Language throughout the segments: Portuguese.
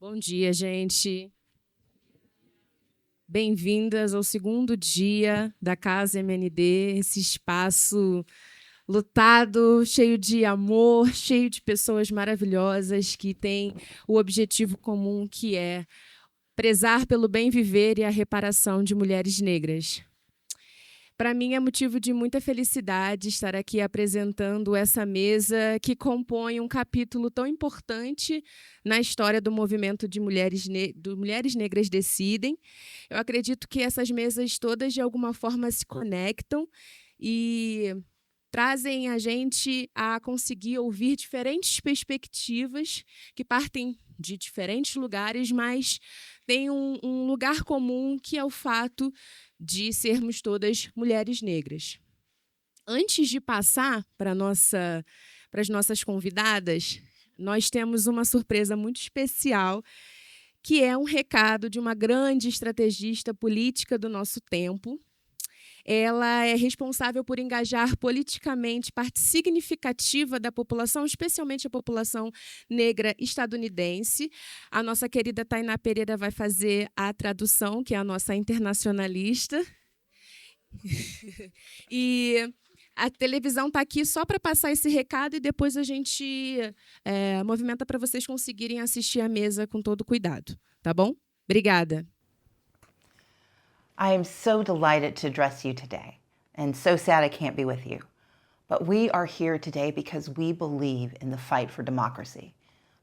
Bom dia, gente. Bem-vindas ao segundo dia da Casa MND, esse espaço lotado, cheio de amor, cheio de pessoas maravilhosas que têm o objetivo comum, que é prezar pelo bem viver e a reparação de mulheres negras. Para mim é motivo de muita felicidade estar aqui apresentando essa mesa que compõe um capítulo tão importante na história do movimento de Mulheres Negras Decidem. Eu acredito que essas mesas todas, de alguma forma, se conectam e trazem a gente a conseguir ouvir diferentes perspectivas que partem de diferentes lugares, mas tem um lugar comum, que é o fato de sermos todas mulheres negras. Antes de passar para as nossas convidadas, nós temos uma surpresa muito especial, que é um recado de uma grande estrategista política do nosso tempo. Ela é responsável por engajar politicamente parte significativa da população, especialmente a população negra estadunidense. A nossa querida Tainá Pereira vai fazer a tradução, que é a nossa internacionalista. E a televisão está aqui só para passar esse recado e depois a gente movimenta para vocês conseguirem assistir a mesa com todo cuidado, tá bom? Obrigada. I am so delighted to address you today, and so sad I can't be with you. But we are here today because we believe in the fight for democracy.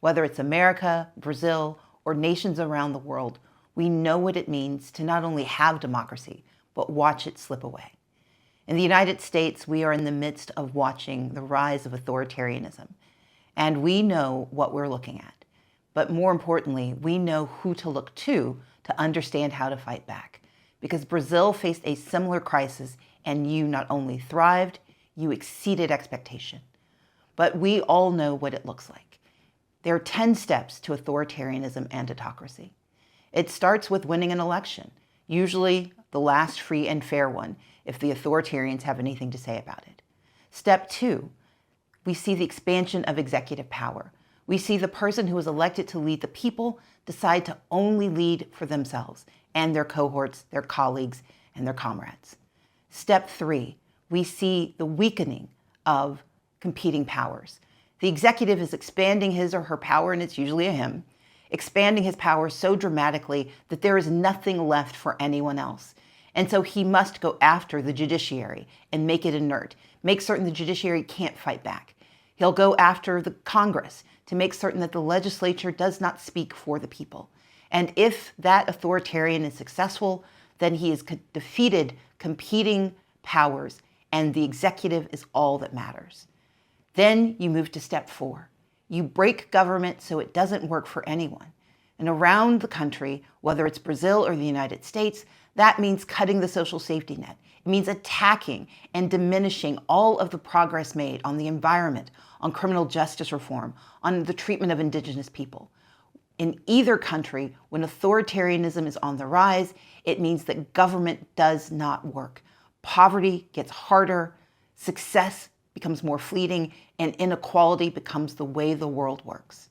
Whether it's America, Brazil, or nations around the world, we know what it means to not only have democracy, but watch it slip away. In the United States, we are in the midst of watching the rise of authoritarianism, and we know what we're looking at. But more importantly, we know who to look to understand how to fight back. Because Brazil faced a similar crisis, and you not only thrived, you exceeded expectation. But we all know what it looks like. There are 10 steps to authoritarianism and autocracy. It starts with winning an election, usually the last free and fair one, if the authoritarians have anything to say about it. Step 2, we see the expansion of executive power. We see the person who is elected to lead the people decide to only lead for themselves and their cohorts, their colleagues, and their comrades. Step 3, we see the weakening of competing powers. The executive is expanding his or her power, and it's usually a him, expanding his power so dramatically that there is nothing left for anyone else. And so he must go after the judiciary and make it inert, make certain the judiciary can't fight back. He'll go after the Congress to make certain that the legislature does not speak for the people. And if that authoritarian is successful, then he has defeated competing powers, and the executive is all that matters. Then you move to step 4. You break government so it doesn't work for anyone. And around the country, whether it's Brazil or the United States, that means cutting the social safety net. It means attacking and diminishing all of the progress made on the environment, on criminal justice reform, on the treatment of indigenous people. In either country, when authoritarianism is on the rise, it means that government does not work. Poverty gets harder, success becomes more fleeting, and inequality becomes the way the world works.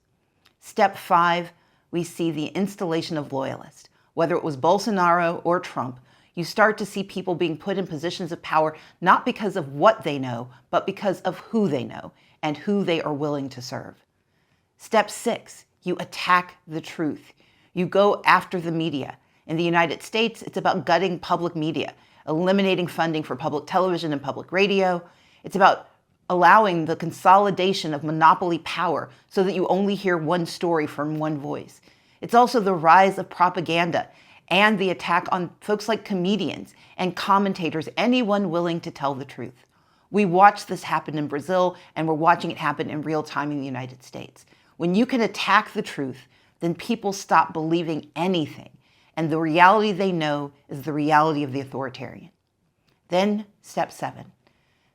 Step 5, we see the installation of loyalists. Whether it was Bolsonaro or Trump, you start to see people being put in positions of power not because of what they know, but because of who they know and who they are willing to serve. Step 6, you attack the truth. You go after the media. In the United States, it's about gutting public media, eliminating funding for public television and public radio. It's about allowing the consolidation of monopoly power so that you only hear one story from one voice. It's also the rise of propaganda and the attack on folks like comedians and commentators, anyone willing to tell the truth. We watched this happen in Brazil, and we're watching it happen in real time in the United States. When you can attack the truth, then people stop believing anything, and the reality they know is the reality of the authoritarian. Then step 7.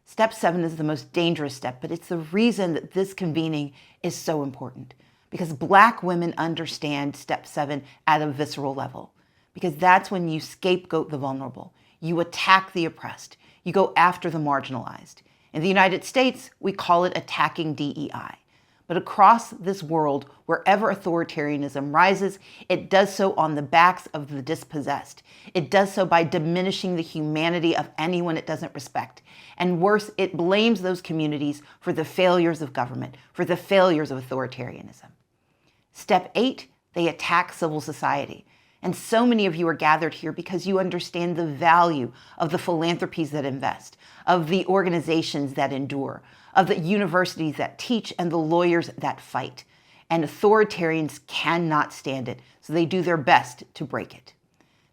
Step 7 is the most dangerous step, but it's the reason that this convening is so important, because Black women understand step 7 at a visceral level, because that's when you scapegoat the vulnerable, you attack the oppressed, you go after the marginalized. In the United States, we call it attacking DEI. But across this world, wherever authoritarianism rises, it does so on the backs of the dispossessed. It does so by diminishing the humanity of anyone it doesn't respect. And worse, it blames those communities for the failures of government, for the failures of authoritarianism. Step 8, they attack civil society. And so many of you are gathered here because you understand the value of the philanthropies that invest, of the organizations that endure, of the universities that teach, and the lawyers that fight. And authoritarians cannot stand it, so they do their best to break it.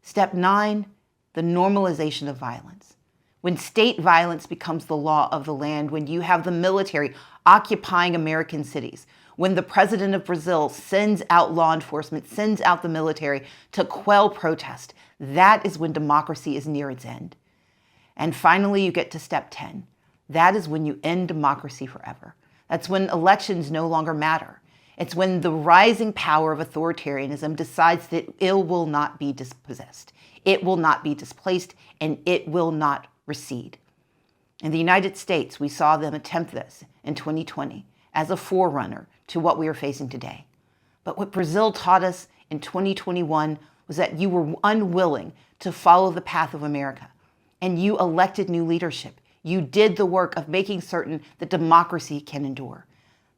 Step 9, the normalization of violence. When state violence becomes the law of the land, when you have the military occupying American cities, when the president of Brazil sends out law enforcement, sends out the military to quell protest, that is when democracy is near its end. And finally, you get to step 10. That is when you end democracy forever. That's when elections no longer matter. It's when the rising power of authoritarianism decides that it will not be dispossessed, it will not be displaced, and it will not recede. In the United States, we saw them attempt this in 2020 as a forerunner to what we are facing today. But what Brazil taught us in 2021 was that you were unwilling to follow the path of America, and you elected new leadership. You did the work of making certain that democracy can endure.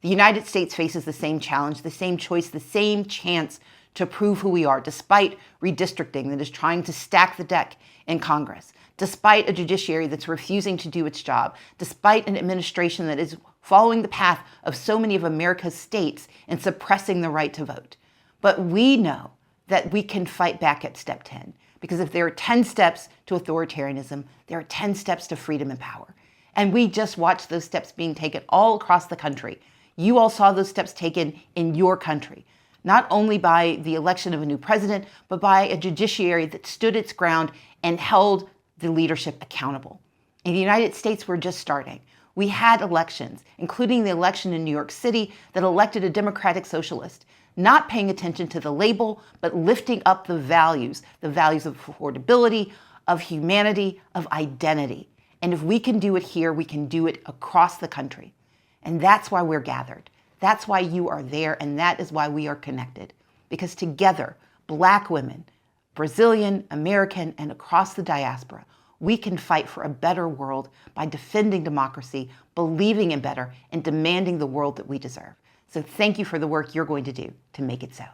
The United States faces the same challenge, the same choice, the same chance to prove who we are, despite redistricting that is trying to stack the deck in Congress, despite a judiciary that's refusing to do its job, despite an administration that is following the path of so many of America's states and suppressing the right to vote. But we know that we can fight back at step 10, because if there are 10 steps to authoritarianism, there are 10 steps to freedom and power. And we just watched those steps being taken all across the country. You all saw those steps taken in your country, not only by the election of a new president, but by a judiciary that stood its ground and held the leadership accountable. In the United States, we're just starting. We had elections, including the election in New York City that elected a Democratic Socialist, not paying attention to the label, but lifting up the values of affordability, of humanity, of identity. And if we can do it here, we can do it across the country. And that's why we're gathered. That's why you are there, and that is why we are connected. Because together, Black women, Brazilian, American, and across the diaspora, we can fight for a better world by defending democracy, believing in better, and demanding the world that we deserve. So thank you for the work you're going to do to make it so.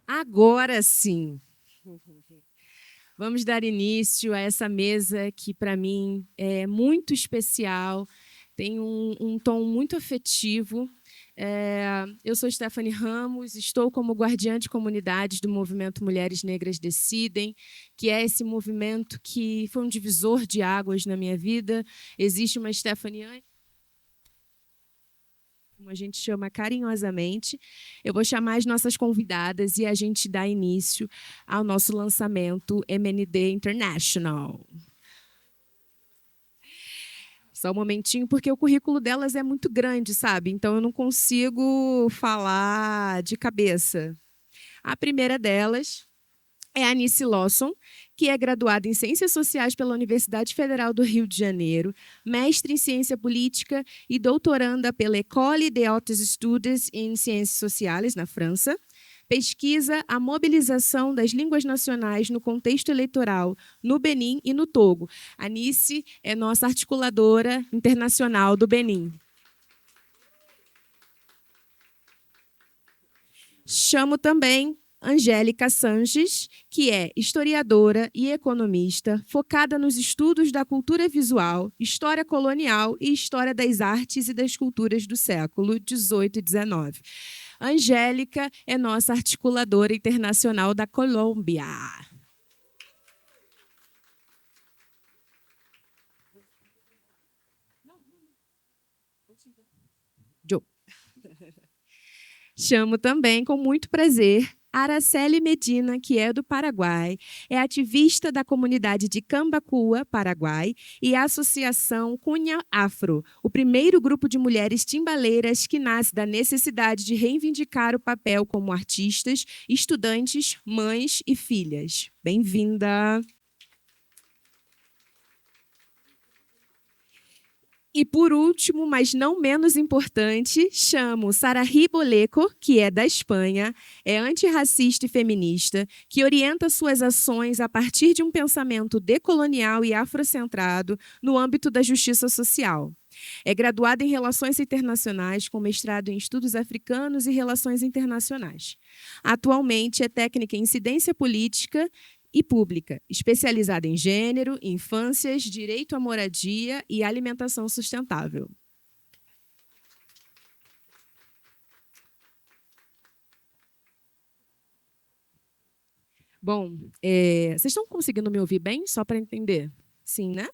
Agora sim. Vamos dar início a essa mesa que, para mim, é muito especial, tem um tom muito afetivo. Eu sou Stephanie Ramos, estou como guardiã de comunidades do movimento Mulheres Negras Decidem, que é esse movimento que foi um divisor de águas na minha vida. Existe uma Stephanie antes, como a gente chama carinhosamente. Eu vou chamar as nossas convidadas e a gente dá início ao nosso lançamento MND International. Só um momentinho, porque o currículo delas é muito grande, sabe? Então, eu não consigo falar de cabeça. A primeira delas é a Anice Lawson, que é graduada em Ciências Sociais pela Universidade Federal do Rio de Janeiro, mestre em Ciência Política e doutoranda pela École des Hautes Études em Ciências Sociales, na França. Pesquisa a mobilização das línguas nacionais no contexto eleitoral no Benin e no Togo. A Anice é nossa articuladora internacional do Benin. Chamo também Angélica Sanches, que é historiadora e economista, focada nos estudos da cultura visual, história colonial e história das artes e das culturas do século XVIII e XIX. Angélica é nossa articuladora internacional da Colômbia. Chamo também, com muito prazer, Araceli Medina, que é do Paraguai, é ativista da comunidade de Cambacua, Paraguai, e a Associação Cunha Afro, o primeiro grupo de mulheres timbaleiras que nasce da necessidade de reivindicar o papel como artistas, estudantes, mães e filhas. Bem-vinda! E, por último, mas não menos importante, chamo Sarahi Boleko, que é da Espanha, é antirracista e feminista, que orienta suas ações a partir de um pensamento decolonial e afrocentrado no âmbito da justiça social. É graduada em Relações Internacionais, com mestrado em Estudos Africanos e Relações Internacionais. Atualmente é técnica em Incidência Política e Pública, especializada em gênero, infâncias, direito à moradia e alimentação sustentável. Bom, vocês estão conseguindo me ouvir bem? Só para entender? Sim, né?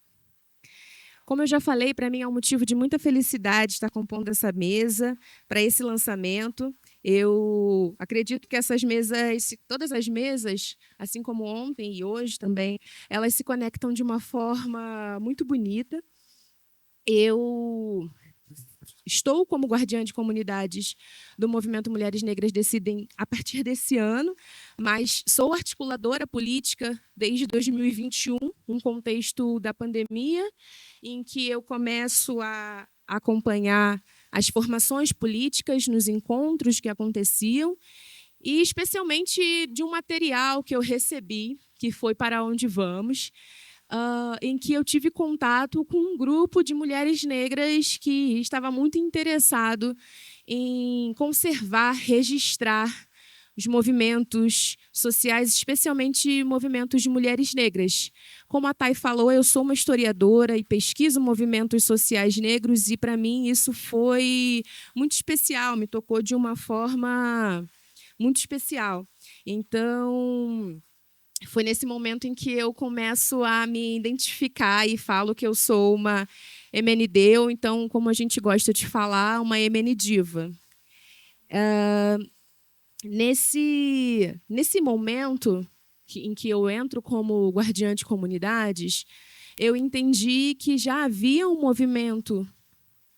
Como eu já falei, para mim é um motivo de muita felicidade estar compondo essa mesa para esse lançamento. Eu acredito que essas mesas, todas as mesas, assim como ontem e hoje também, elas se conectam de uma forma muito bonita. Eu estou como guardiã de comunidades do Movimento Mulheres Negras Decidem a partir desse ano, mas sou articuladora política desde 2021, um contexto da pandemia, em que eu começo a acompanhar as formações políticas nos encontros que aconteciam, e especialmente de um material que eu recebi, que foi Para Onde Vamos, em que eu tive contato com um grupo de mulheres negras que estava muito interessado em conservar, registrar os movimentos sociais, especialmente movimentos de mulheres negras. Como a Thay falou, eu sou uma historiadora e pesquiso movimentos sociais negros, e, para mim, isso foi muito especial, me tocou de uma forma muito especial. Então, foi nesse momento em que eu começo a me identificar e falo que eu sou uma MND, ou então, como a gente gosta de falar, uma MNDiva. Nesse momento em que eu entro como guardiã de comunidades, eu entendi que já havia um movimento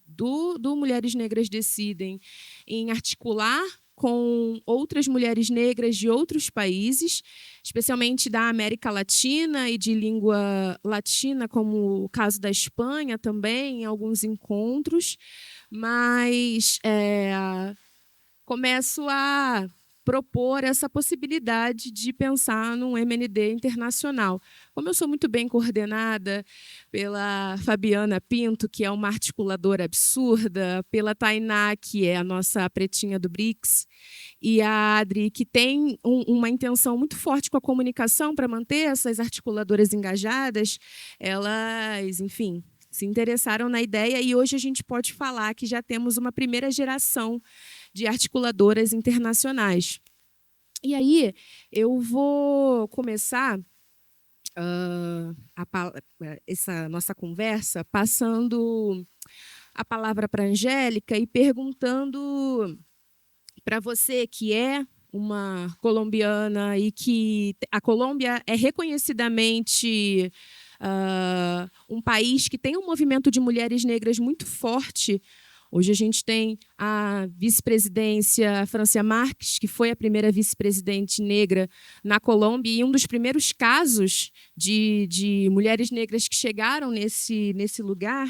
do Mulheres Negras Decidem em articular com outras mulheres negras de outros países, especialmente da América Latina e de língua latina, como o caso da Espanha também, em alguns encontros, mas começo a propor essa possibilidade de pensar num MND internacional. Como eu sou muito bem coordenada pela Fabiana Pinto, que é uma articuladora absurda, pela Tainá, que é a nossa pretinha do BRICS, e a Adri, que tem uma intenção muito forte com a comunicação para manter essas articuladoras engajadas, elas, enfim, se interessaram na ideia, e hoje a gente pode falar que já temos uma primeira geração de articuladoras internacionais. E aí, eu vou começar essa nossa conversa passando a palavra para a Angélica e perguntando para você, que é uma colombiana e que a Colômbia é reconhecidamente um país que tem um movimento de mulheres negras muito forte. Hoje a gente tem a vice-presidência Francia Marques, que foi a primeira vice-presidente negra na Colômbia, e um dos primeiros casos de mulheres negras que chegaram nesse lugar.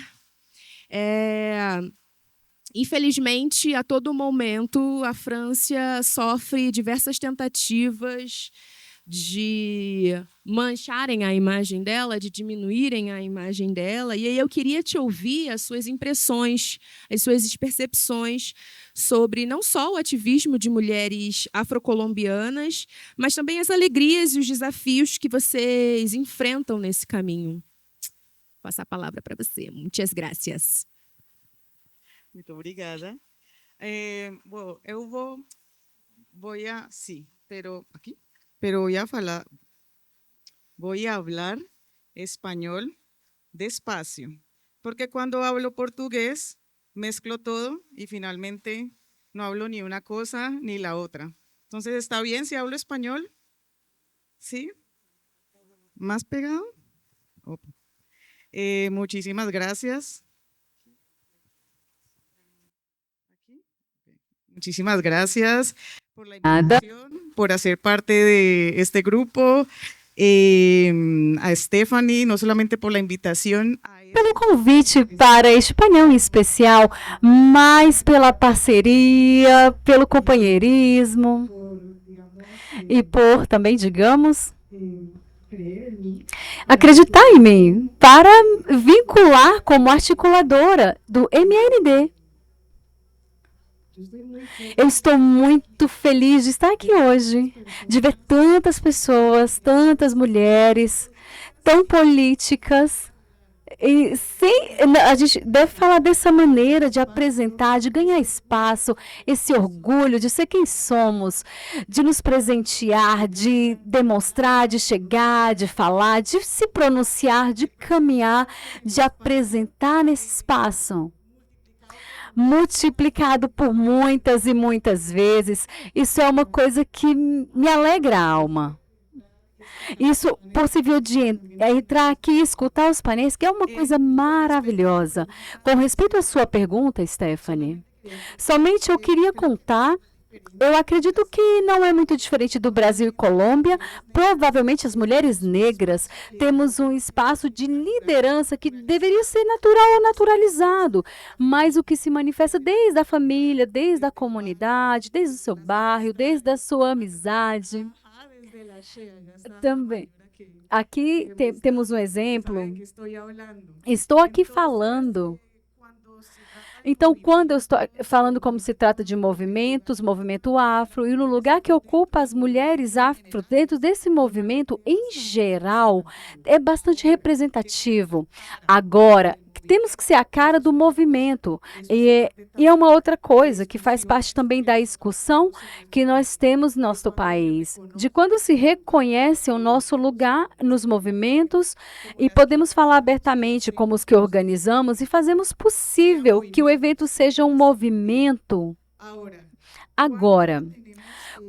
Infelizmente, a todo momento, a França sofre diversas tentativas de mancharem a imagem dela, de diminuírem a imagem dela. E aí eu queria te ouvir as suas impressões, as suas percepções sobre não só o ativismo de mulheres afrocolombianas, mas também as alegrias e os desafios que vocês enfrentam nesse caminho. Vou passar a palavra para você. Muitas gracias. Muito obrigada. Bom, eu vou a, sim, pero voy a hablar español despacio, porque cuando hablo portugués mezclo todo y finalmente no hablo ni una cosa ni la otra. Entonces, ¿está bien si hablo español? ¿Sí? ¿Más pegado? Muchísimas gracias. Muchísimas gracias por la invitación, por hacer parte de este grupo. A Stephanie, no solamente por la invitación a pelo convite para este painel em especial, mais pela parceria, pelo companheirismo e por também, digamos, acreditar em mim para vincular como articuladora do MND. Eu estou muito feliz de estar aqui hoje, de ver tantas pessoas, tantas mulheres, tão políticas. E a gente deve falar dessa maneira de apresentar, de ganhar espaço, esse orgulho de ser quem somos, de nos presentear, de demonstrar, de chegar, de falar, de se pronunciar, de caminhar, de apresentar nesse espaço. Multiplicado por muitas e muitas vezes, isso é uma coisa que me alegra a alma. Isso possível de entrar aqui e escutar os painéis, que é uma coisa maravilhosa. Com respeito à sua pergunta, Stephanie, somente eu queria contar, eu acredito que não é muito diferente do Brasil e Colômbia. Provavelmente as mulheres negras temos um espaço de liderança que deveria ser natural ou naturalizado, mas o que se manifesta desde a família, desde a comunidade, desde o seu bairro, desde a sua amizade. Também. Aqui temos um exemplo. Estou aqui falando. Então, quando eu estou falando como se trata de movimentos, movimento afro, e no lugar que ocupa as mulheres afro dentro desse movimento, em geral, é bastante representativo. Agora, temos que ser a cara do movimento. E é uma outra coisa que faz parte também da discussão que nós temos no nosso país, de quando se reconhece o nosso lugar nos movimentos e podemos falar abertamente como os que organizamos e fazemos possível que o evento seja um movimento. Agora,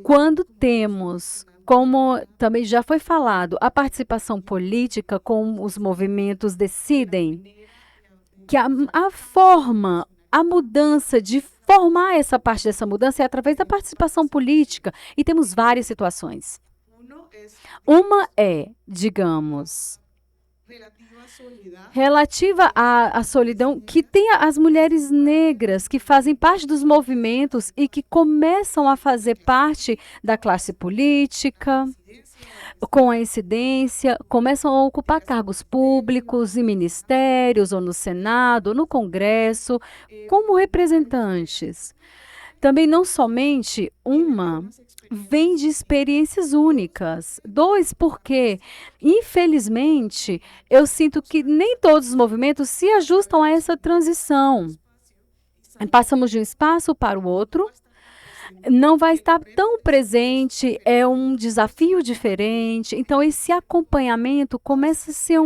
quando temos, como também já foi falado, a participação política com os movimentos decidem, que a forma, a mudança de formar essa parte dessa mudança é através da participação política. E temos várias situações. Uma é, digamos, relativa à solidão, que tem as mulheres negras que fazem parte dos movimentos e que começam a fazer parte da classe política, com a incidência, começam a ocupar cargos públicos em ministérios, ou no Senado, ou no Congresso, como representantes. Também não somente vem de experiências únicas. Dois, porque, infelizmente, eu sinto que nem todos os movimentos se ajustam a essa transição. Passamos de um espaço para o outro, não vai estar tão presente, é um desafio diferente. Então, esse acompanhamento começa a ser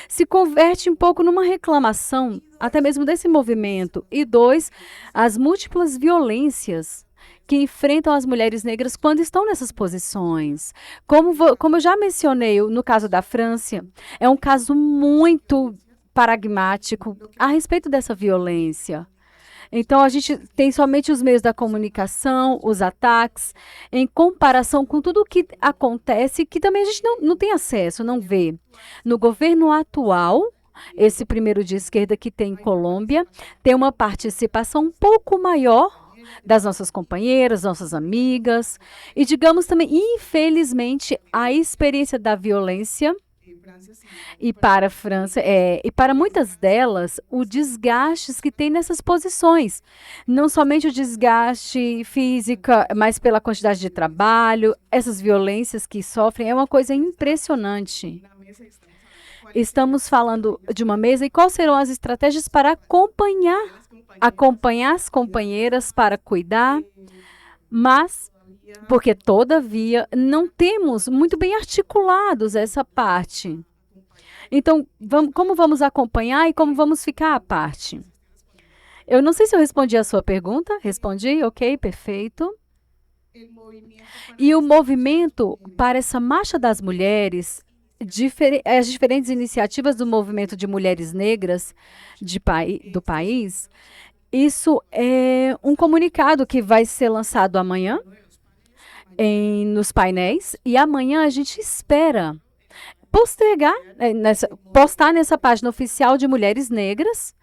se converte um pouco numa reclamação, até mesmo desse movimento. E dois, as múltiplas violências que enfrentam as mulheres negras quando estão nessas posições. Como eu já mencionei, no caso da França, é um caso muito paradigmático a respeito dessa violência. Então, a gente tem somente os meios da comunicação, os ataques, em comparação com tudo o que acontece, que também a gente não tem acesso, não vê. No governo atual, esse primeiro de esquerda que tem em Colômbia, tem uma participação um pouco maior das nossas companheiras, nossas amigas, e digamos também, infelizmente, a experiência da violência. E para a França, e para muitas delas, o desgaste que tem nessas posições. Não somente o desgaste física, mas pela quantidade de trabalho, essas violências que sofrem, é uma coisa impressionante. Estamos falando de uma mesa, e quais serão as estratégias para acompanhar as companheiras, para cuidar, mas porque, todavia, não temos muito bem articulados essa parte. Então, como vamos acompanhar e como vamos ficar à parte? Eu não sei se eu respondi a sua pergunta. Respondi? Ok, perfeito. E o movimento para essa Marcha das Mulheres, as diferentes iniciativas do movimento de mulheres negras do país, isso é um comunicado que vai ser lançado amanhã, nos painéis, e amanhã a gente espera postar nessa página oficial de Mulheres Negras,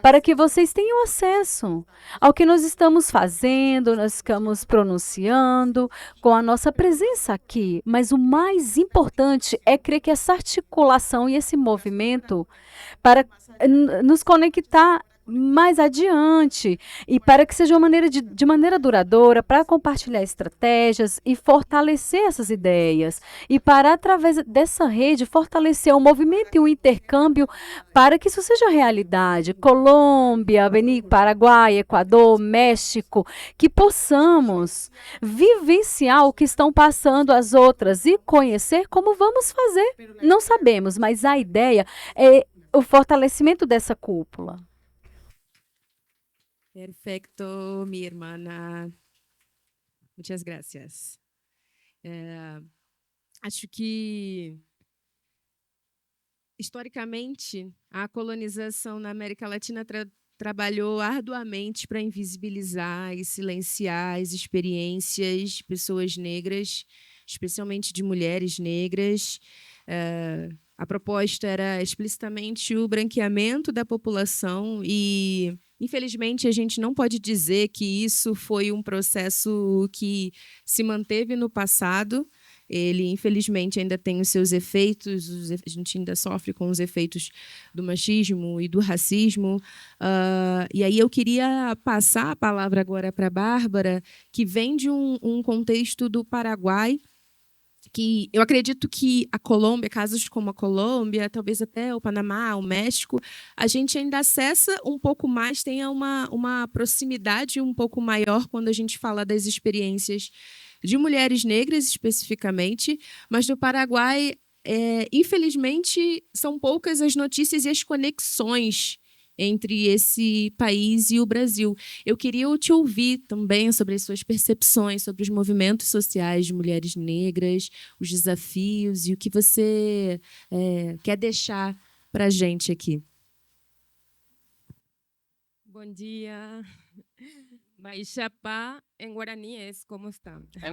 para que vocês tenham acesso ao que nós estamos fazendo, nós estamos pronunciando com a nossa presença aqui. Mas o mais importante é crer que essa articulação e esse movimento para nos conectar mais adiante e para que seja uma maneira de maneira duradoura para compartilhar estratégias e fortalecer essas ideias e para através dessa rede fortalecer o movimento e o intercâmbio para que isso seja realidade. Colômbia, Paraguai, Equador, México, que possamos vivenciar o que estão passando as outras e conhecer como vamos fazer. Não sabemos, mas a ideia é o fortalecimento dessa cúpula. Perfecto, mi hermana. Muchas gracias. Acho que, historicamente, a colonização na América Latina trabalhou arduamente para invisibilizar e silenciar as experiências de pessoas negras, especialmente de mulheres negras. A proposta era explicitamente o branqueamento da população e, infelizmente, a gente não pode dizer que isso foi um processo que se manteve no passado. Ele, infelizmente, ainda tem os seus efeitos, a gente ainda sofre com os efeitos do machismo e do racismo. E aí eu queria passar a palavra agora para a Bárbara, que vem de um contexto do Paraguai, que eu acredito que a Colômbia, casos como a Colômbia, talvez até o Panamá, o México, a gente ainda acessa um pouco mais, tenha uma proximidade um pouco maior quando a gente fala das experiências de mulheres negras, especificamente, mas no Paraguai, infelizmente, são poucas as notícias e as conexões entre esse país e o Brasil. Eu queria te ouvir também sobre as suas percepções sobre os movimentos sociais de mulheres negras, os desafios e o que você quer deixar para a gente aqui. Bom dia. Baixapá, em guarani é como está. Em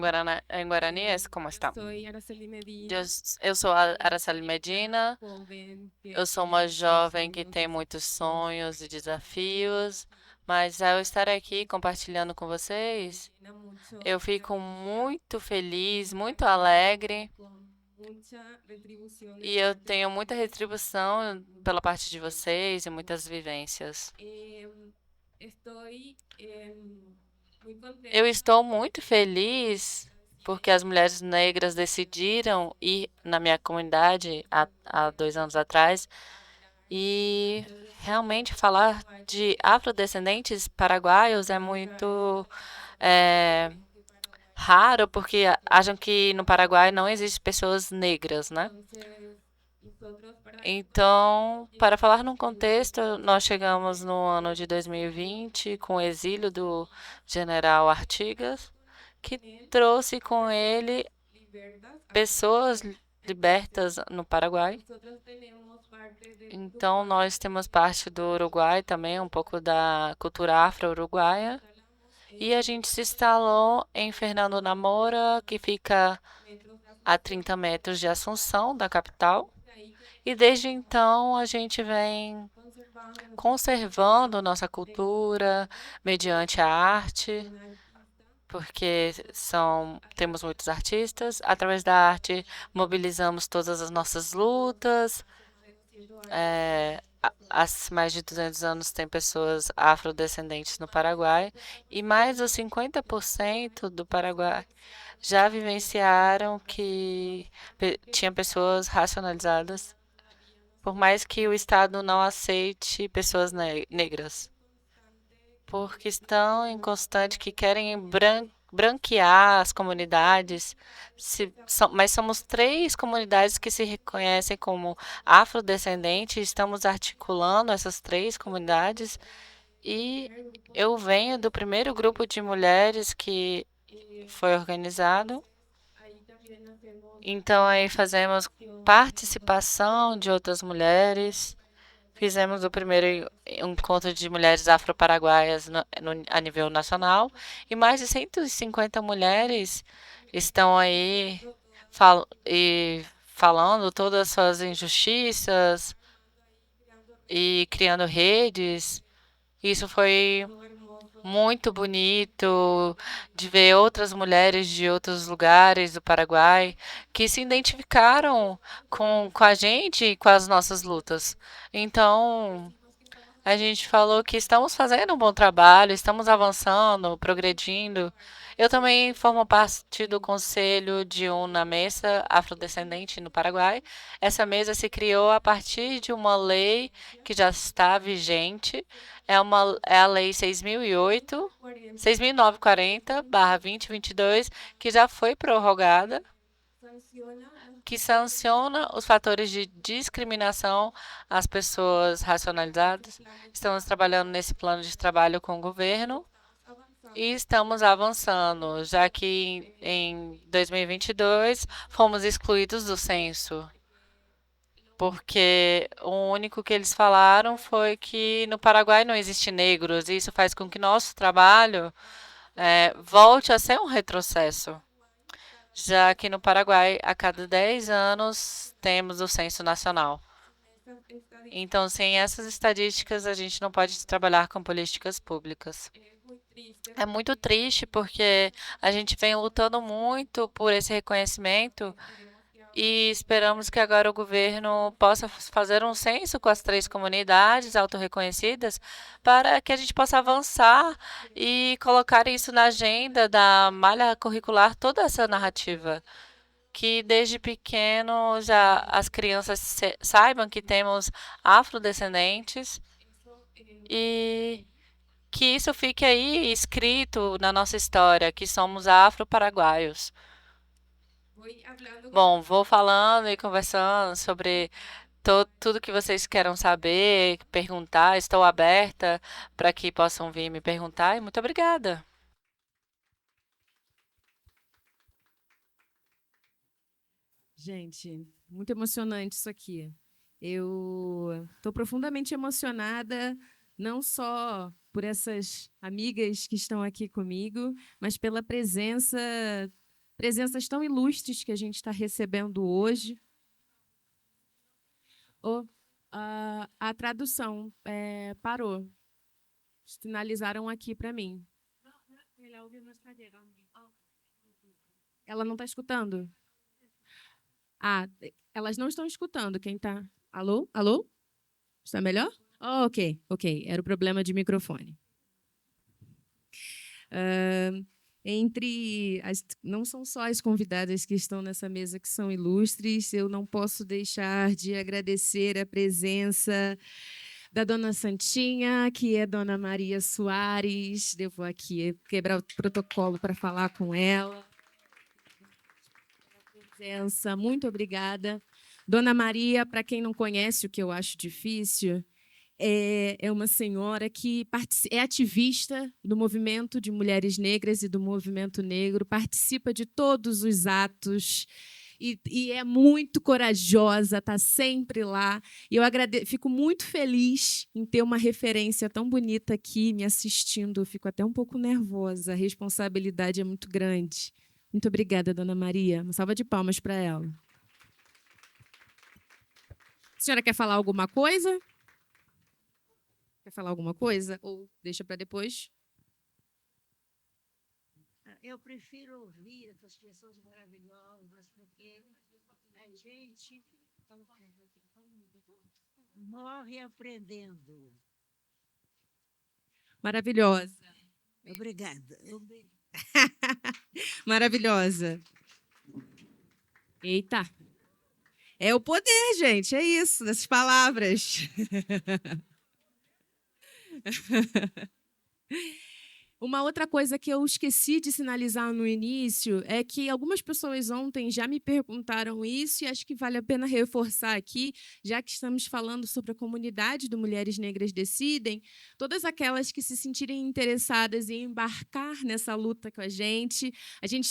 Guarani é como está. Sou Araceli Medina. Eu sou a Araceli Medina. Joven que Eu sou uma jovem que tem muitos sonhos e desafios, mas ao estar aqui compartilhando com vocês, tiene mucho eu fico muito feliz, muito alegre con mucha retribución de e eu parte. tenho muita retribuição pela parte de vocês e muitas vivências. Estoy muy contenta. Eu estou muito feliz porque as mulheres negras decidiram ir na minha comunidade há 2 anos atrás e realmente falar de afrodescendentes paraguaios é muito raro porque acham que no Paraguai não existem pessoas negras, né? Nosotros para Então, para falar num contexto, nós chegamos no ano de 2020 com o exílio do general Artigas, que trouxe com ele libertad, pessoas libertas no Paraguai. nosotros tenemos parte de Então, nós temos parte do Uruguai também, um pouco da cultura afro-uruguaia. E a gente se instalou em Fernando Namora, que fica a 30 metros de Assunção, da capital. E desde então a gente vem conservando nossa cultura mediante a arte, porque temos muitos artistas. Através da arte, mobilizamos todas as nossas lutas. Há mais de 200 anos tem pessoas afrodescendentes no Paraguai e mais de 50% do Paraguai já vivenciaram que tinha pessoas racionalizadas, por mais que o Estado não aceite pessoas negras, porque estão em constante que querem branquear as comunidades, mas somos 3 comunidades que se reconhecem como afrodescendentes, estamos articulando essas 3 comunidades e eu venho do primeiro grupo de mulheres que foi organizado. Então aí fazemos participação de outras mulheres. Fizemos o primeiro encontro de mulheres afro-paraguaias a nível nacional e mais de 150 mulheres estão aí falando todas as suas injustiças e criando redes. Isso foi muito bonito de ver outras mulheres de outros lugares do Paraguai que se identificaram com a gente e com as nossas lutas. Então, a gente falou que estamos fazendo um bom trabalho, estamos avançando, progredindo. Eu também formo parte do conselho de uma mesa afrodescendente no Paraguai. Essa mesa se criou a partir de uma lei que já está vigente. É a Lei 6.008, 6.940/2022, que já foi prorrogada, que sanciona os fatores de discriminação às pessoas racionalizadas. Estamos trabalhando nesse plano de trabalho com o governo e estamos avançando, já que em 2022 fomos excluídos do censo, porque o único que eles falaram foi que no Paraguai não existe negros, e isso faz com que nosso trabalho volte a ser um retrocesso, já que no Paraguai, a cada 10 anos, temos o censo nacional. Então, sem essas estatísticas, a gente não pode trabalhar com políticas públicas. É muito triste porque a gente vem lutando muito por esse reconhecimento e esperamos que agora o governo possa fazer um censo com as 3 comunidades autorreconhecidas para que a gente possa avançar e colocar isso na agenda da malha curricular, toda essa narrativa. Que desde pequeno já as crianças saibam que temos afrodescendentes e que isso fique aí escrito na nossa história, que somos afro-paraguaios. Bom, vou falando e conversando sobre tudo que vocês queiram saber, perguntar. Estou aberta para que possam vir me perguntar e muito obrigada. Gente, muito emocionante isso aqui. Eu estou profundamente emocionada, não só por essas amigas que estão aqui comigo, mas pela presenças tão ilustres que a gente está recebendo hoje. A tradução parou. Sinalizaram aqui para mim. Ela não está escutando? Elas não estão escutando. Quem está? Alô? Alô? Está melhor? Oh, ok. Era o problema de microfone. Não são só as convidadas que estão nessa mesa que são ilustres, eu não posso deixar de agradecer a presença da Dona Santinha, que é Dona Maria Soares. Devo aqui quebrar o protocolo para falar com ela. Presença, muito obrigada. Dona Maria, para quem não conhece, o que eu acho difícil, é uma senhora que é ativista do movimento de mulheres negras e do movimento negro, participa de todos os atos e é muito corajosa, está sempre lá. E eu fico muito feliz em ter uma referência tão bonita aqui me assistindo. Eu fico até um pouco nervosa, a responsabilidade é muito grande. Muito obrigada, Dona Maria. Uma salva de palmas para ela. A senhora quer falar alguma coisa? Quer falar alguma coisa? Ou deixa para depois? Eu prefiro ouvir essas pessoas maravilhosas, porque a gente morre aprendendo. Maravilhosa. Obrigada. Maravilhosa. Eita. É o poder, gente. É isso, dessas palavras. Uma outra coisa que eu esqueci de sinalizar no início é que algumas pessoas ontem já me perguntaram isso e acho que vale a pena reforçar aqui, já que estamos falando sobre a comunidade do Mulheres Negras Decidem, todas aquelas que se sentirem interessadas em embarcar nessa luta com a gente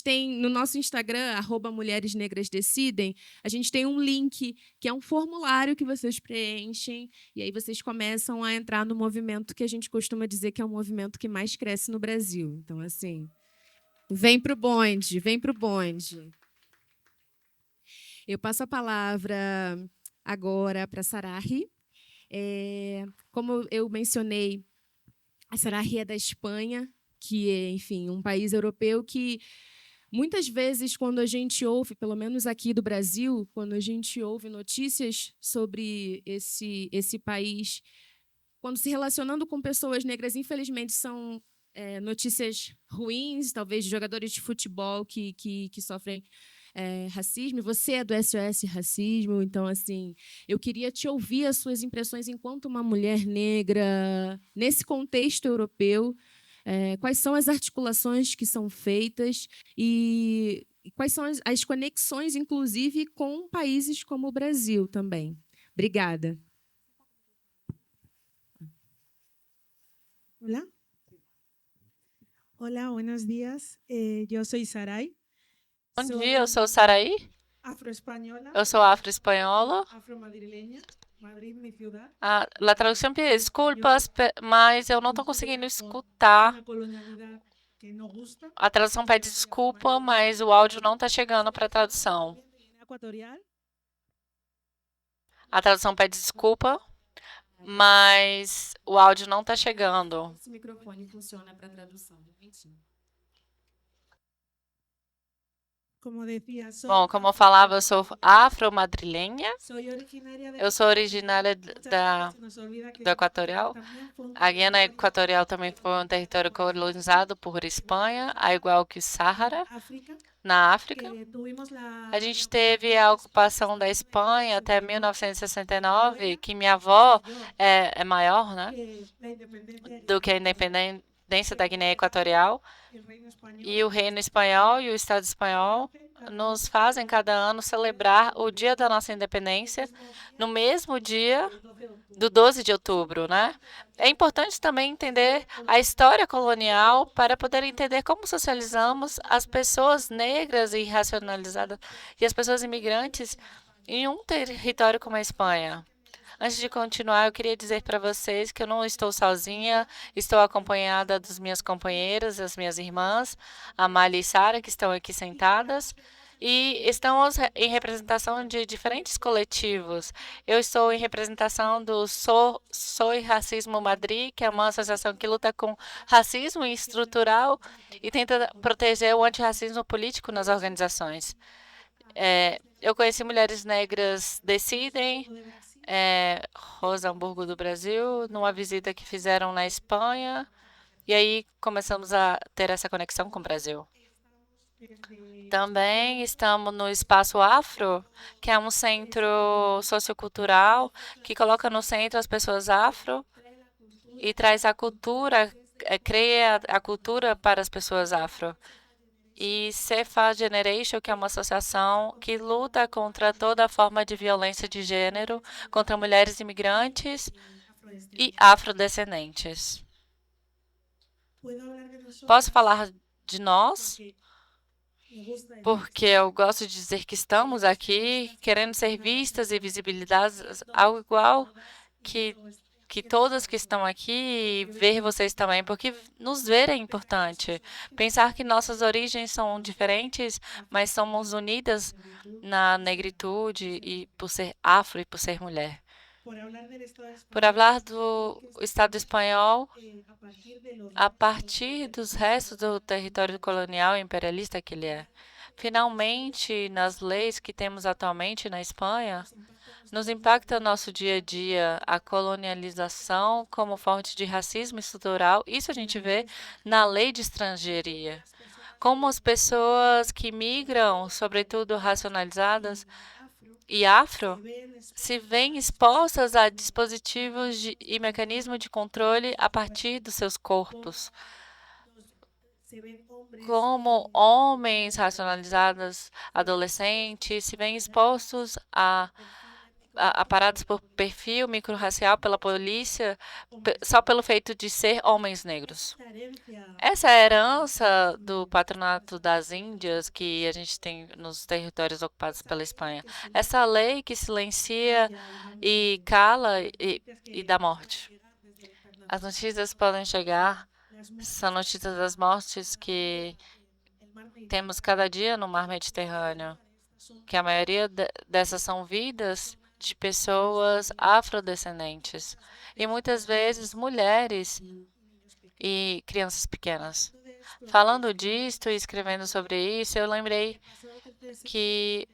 tem no nosso Instagram, @MulheresNegrasDecidem, a gente tem um link, que é um formulário que vocês preenchem, e aí vocês começam a entrar no movimento que a gente costuma dizer que é o movimento que mais cresce no Brasil. Então, assim, vem para o bonde, vem para o bonde. Eu passo a palavra agora para a Sarahi. Como eu mencionei, a Sarahi é da Espanha, que é, enfim, um país europeu que muitas vezes, quando a gente ouve, pelo menos aqui do Brasil, quando a gente ouve notícias sobre esse país, quando se relacionando com pessoas negras, infelizmente, são notícias ruins, talvez de jogadores de futebol que sofrem racismo. Você é do SOS Racismo, então, assim, eu queria te ouvir as suas impressões enquanto uma mulher negra nesse contexto europeu. Quais são as articulações que são feitas e quais são as conexões, inclusive, com países como o Brasil também. Obrigada. Hola. Hola, buenos días. Yo soy Saray. Bom dia, eu sou Saraí, Afroespañola, eu sou afro-espanhola. afromadrileña, Madrid, mi ciudad. Ah, la tradução pede desculpas, mas eu não estou conseguindo escutar. Una colonialidad que no gusta. A tradução pede desculpa, mas o áudio não está chegando para a tradução. Guinea Ecuatorial. A tradução pede desculpa, mas o áudio não está chegando. Esse microfone funciona para tradução. Momentinho. Como decía, soy, Bom, como eu falava, eu sou afro-madrilenha, soy originaria de eu sou originária muchas da, veces se nos olvida que do Equatorial. también fue un A Guiana Equatorial também foi um território colonizado por Espanha, ao igual que o Sáhara, África, na África. que tuvimos la A gente teve a ocupação da Espanha até 1969, que minha avó é maior, né, la independencia do que a independência da Guiné Equatorial. el reino español. E o Reino Espanhol e o Estado Espanhol nos fazem cada ano celebrar o dia da nossa independência no mesmo dia do 12 de outubro, né? É importante também entender a história colonial para poder entender como socializamos as pessoas negras e racionalizadas e as pessoas imigrantes em um território como a Espanha. Antes de continuar, eu queria dizer para vocês que eu não estou sozinha, estou acompanhada das minhas companheiras, as minhas irmãs, a Mali e Sara, que estão aqui sentadas, e estamos em representação de diferentes coletivos. Eu estou em representação do Soy Racismo Madrid, que é uma associação que luta com racismo estrutural e tenta proteger o antirracismo político nas organizações. Eu conheci Mulheres Negras Decidem, Rosa Hamburgo do Brasil, numa visita que fizeram na Espanha, e aí começamos a ter essa conexão com o Brasil. Também estamos no Espaço Afro, que é um centro sociocultural que coloca no centro as pessoas afro e traz a cultura, cria a cultura para as pessoas afro. E Cefa Generation, que é uma associação que luta contra toda forma de violência de gênero, contra mulheres imigrantes e afrodescendentes. Posso falar de nós? Porque eu gosto de dizer que estamos aqui querendo ser vistas e visibilizadas, algo igual que todas que estão aqui, ver vocês também, porque nos ver é importante. Pensar que nossas origens são diferentes, mas somos unidas na negritude e por ser afro e por ser mulher. Por falar do Estado espanhol, a partir dos restos do território colonial e imperialista que ele é. Finalmente, nas leis que temos atualmente na Espanha, nos impacta nosso dia a dia a colonialização como fonte de racismo estrutural. Isso a gente vê na lei de estrangeiria. Como as pessoas que migram, sobretudo racionalizadas e afro, se veem expostas a dispositivos e mecanismos de controle a partir dos seus corpos. Como homens racionalizados, adolescentes, se veem expostos a parados por perfil microrracial pela polícia só pelo feito de ser homens negros. Essa é a herança do patronato das Índias que a gente tem nos territórios ocupados pela Espanha. Essa lei que silencia e cala e dá morte. As notícias podem chegar, são notícias das mortes que temos cada dia no mar Mediterrâneo. que a maioria dessas são vidas de pessoas afrodescendentes e muitas vezes mulheres e crianças pequenas. Falando disto e escrevendo sobre isso, eu lembrei que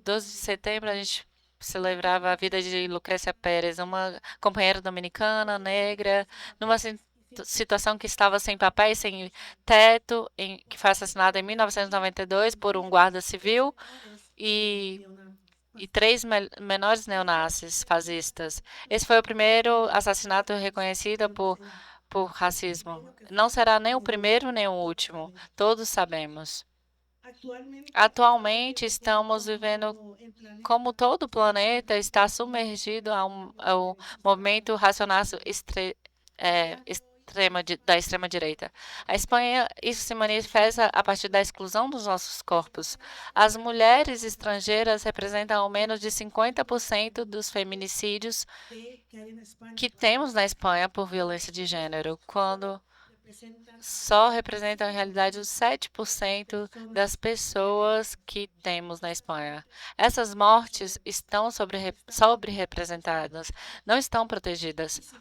12 de setembro a gente celebrava a vida de Lucrécia Pérez, uma companheira dominicana, negra, numa situação que estava sem papéis, sem teto, que foi assassinada em 1992 por um guarda civil e 3 menores neonazis fascistas. Esse foi o primeiro assassinato reconhecido por racismo. Não será nem o primeiro nem o último, todos sabemos. Atualmente estamos vivendo como todo o planeta está submergido ao movimento racionário da extrema-direita. A Espanha, isso se manifesta a partir da exclusão dos nossos corpos. As mulheres estrangeiras representam ao menos de 50% dos feminicídios que temos na Espanha por violência de gênero, quando só representam, em realidade, os 7% das pessoas que temos na Espanha. Essas mortes estão sobre-representadas, não estão protegidas.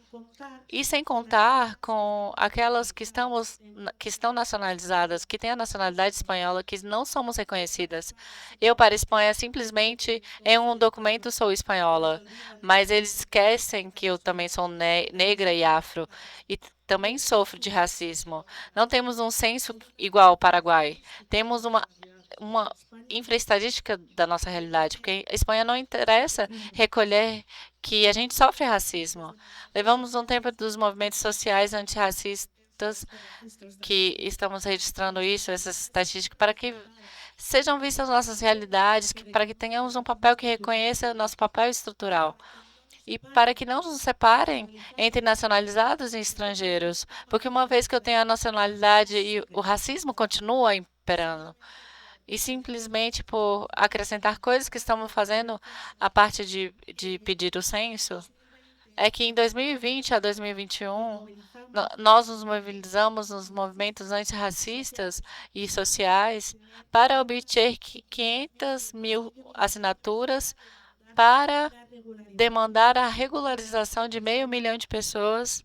E sem contar com aquelas que estão nacionalizadas, que têm a nacionalidade espanhola, que não somos reconhecidas. Eu, para a Espanha, simplesmente, em um documento, sou espanhola, mas eles esquecem que eu também sou negra e afro. E também sofro de racismo. Não temos um censo igual ao Paraguai. Temos uma infraestatística da nossa realidade, porque a Espanha não interessa recolher que a gente sofre racismo. Levamos um tempo dos movimentos sociais antirracistas que estamos registrando essas estatísticas, para que sejam vistas nossas realidades, para que tenhamos um papel que reconheça nosso papel estrutural. E para que não nos separem entre nacionalizados e estrangeiros, porque uma vez que eu tenho a nacionalidade e o racismo continua imperando, e simplesmente por acrescentar coisas que estamos fazendo a parte de pedir o censo, é que em 2020 a 2021, nós nos mobilizamos nos movimentos antirracistas e sociais para obter 500 mil assinaturas para demandar a regularização de 500 mil de pessoas,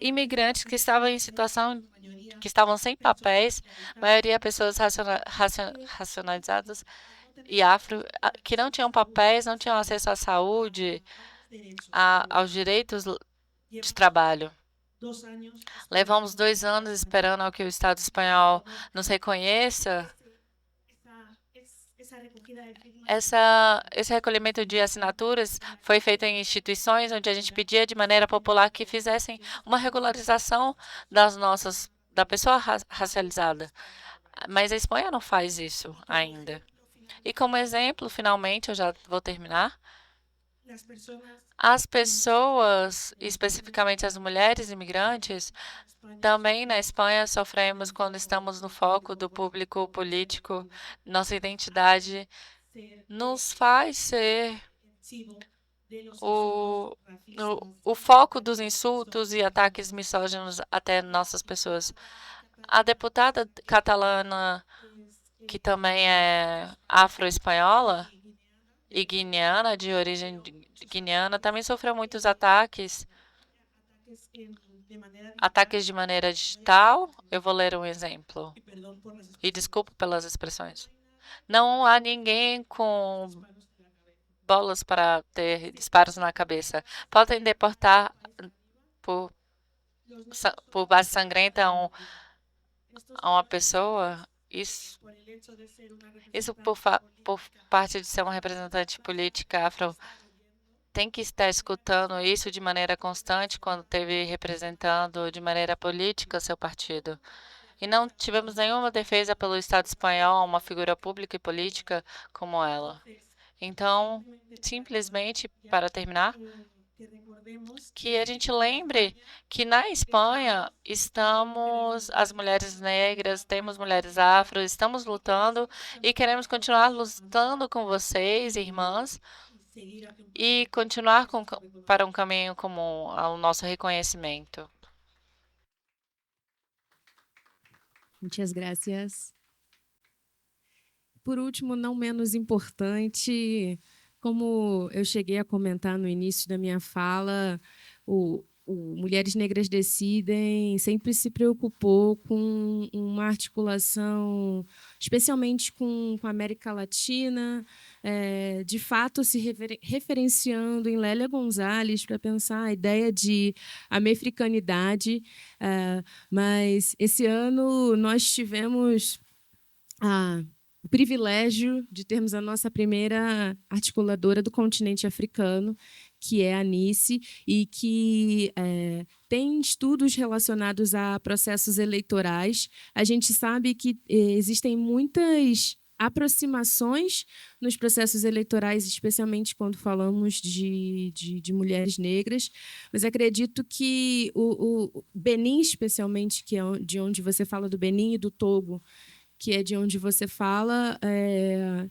imigrantes que estavam em situação, que estavam sem papéis, maioria pessoas racionalizadas e afro, que não tinham papéis, não tinham acesso à saúde, aos direitos de trabalho. Levamos 2 anos esperando que o Estado espanhol nos reconheça. Esse recolhimento de assinaturas foi feito em instituições onde a gente pedia de maneira popular que fizessem uma regularização da pessoa racializada. Mas a Espanha não faz isso ainda. E como exemplo, finalmente, eu já vou terminar, as pessoas, especificamente as mulheres imigrantes, também na Espanha sofremos quando estamos no foco do público político. Nossa identidade nos faz ser o foco dos insultos e ataques misóginos até nossas pessoas. A deputada catalana, que também é afro-espanhola e guineana, de origem guineana, também sofreu muitos ataques de maneira digital. Eu vou ler um exemplo. E desculpe pelas expressões. Não há ninguém com bolas para ter disparos na cabeça. Podem deportar por base sangrenta a uma pessoa. Isso por parte de ser uma representante política afro, tem que estar escutando isso de maneira constante quando esteve representando de maneira política seu partido. E não tivemos nenhuma defesa pelo Estado espanhol, uma figura pública e política como ela. Então, simplesmente, para terminar, que a gente lembre que na Espanha estamos, as mulheres negras, temos mulheres afro, estamos lutando e queremos continuar lutando com vocês, irmãs, e continuar para um caminho comum ao nosso reconhecimento. Muchas gracias. por último, não menos importante, como eu cheguei a comentar no início da minha fala, o Mulheres Negras Decidem sempre se preocupou com uma articulação, especialmente com a América Latina, de fato se referenciando em Lélia Gonzalez para pensar a ideia de americanidade, mas esse ano nós tivemos o privilégio de termos a nossa primeira articuladora do continente africano, que é a Nice, e que tem estudos relacionados a processos eleitorais. A gente sabe que existem muitas aproximações nos processos eleitorais, especialmente quando falamos de mulheres negras, mas acredito que o Benin, especialmente, que é de onde você fala do Benin e do Togo, que é de onde você fala,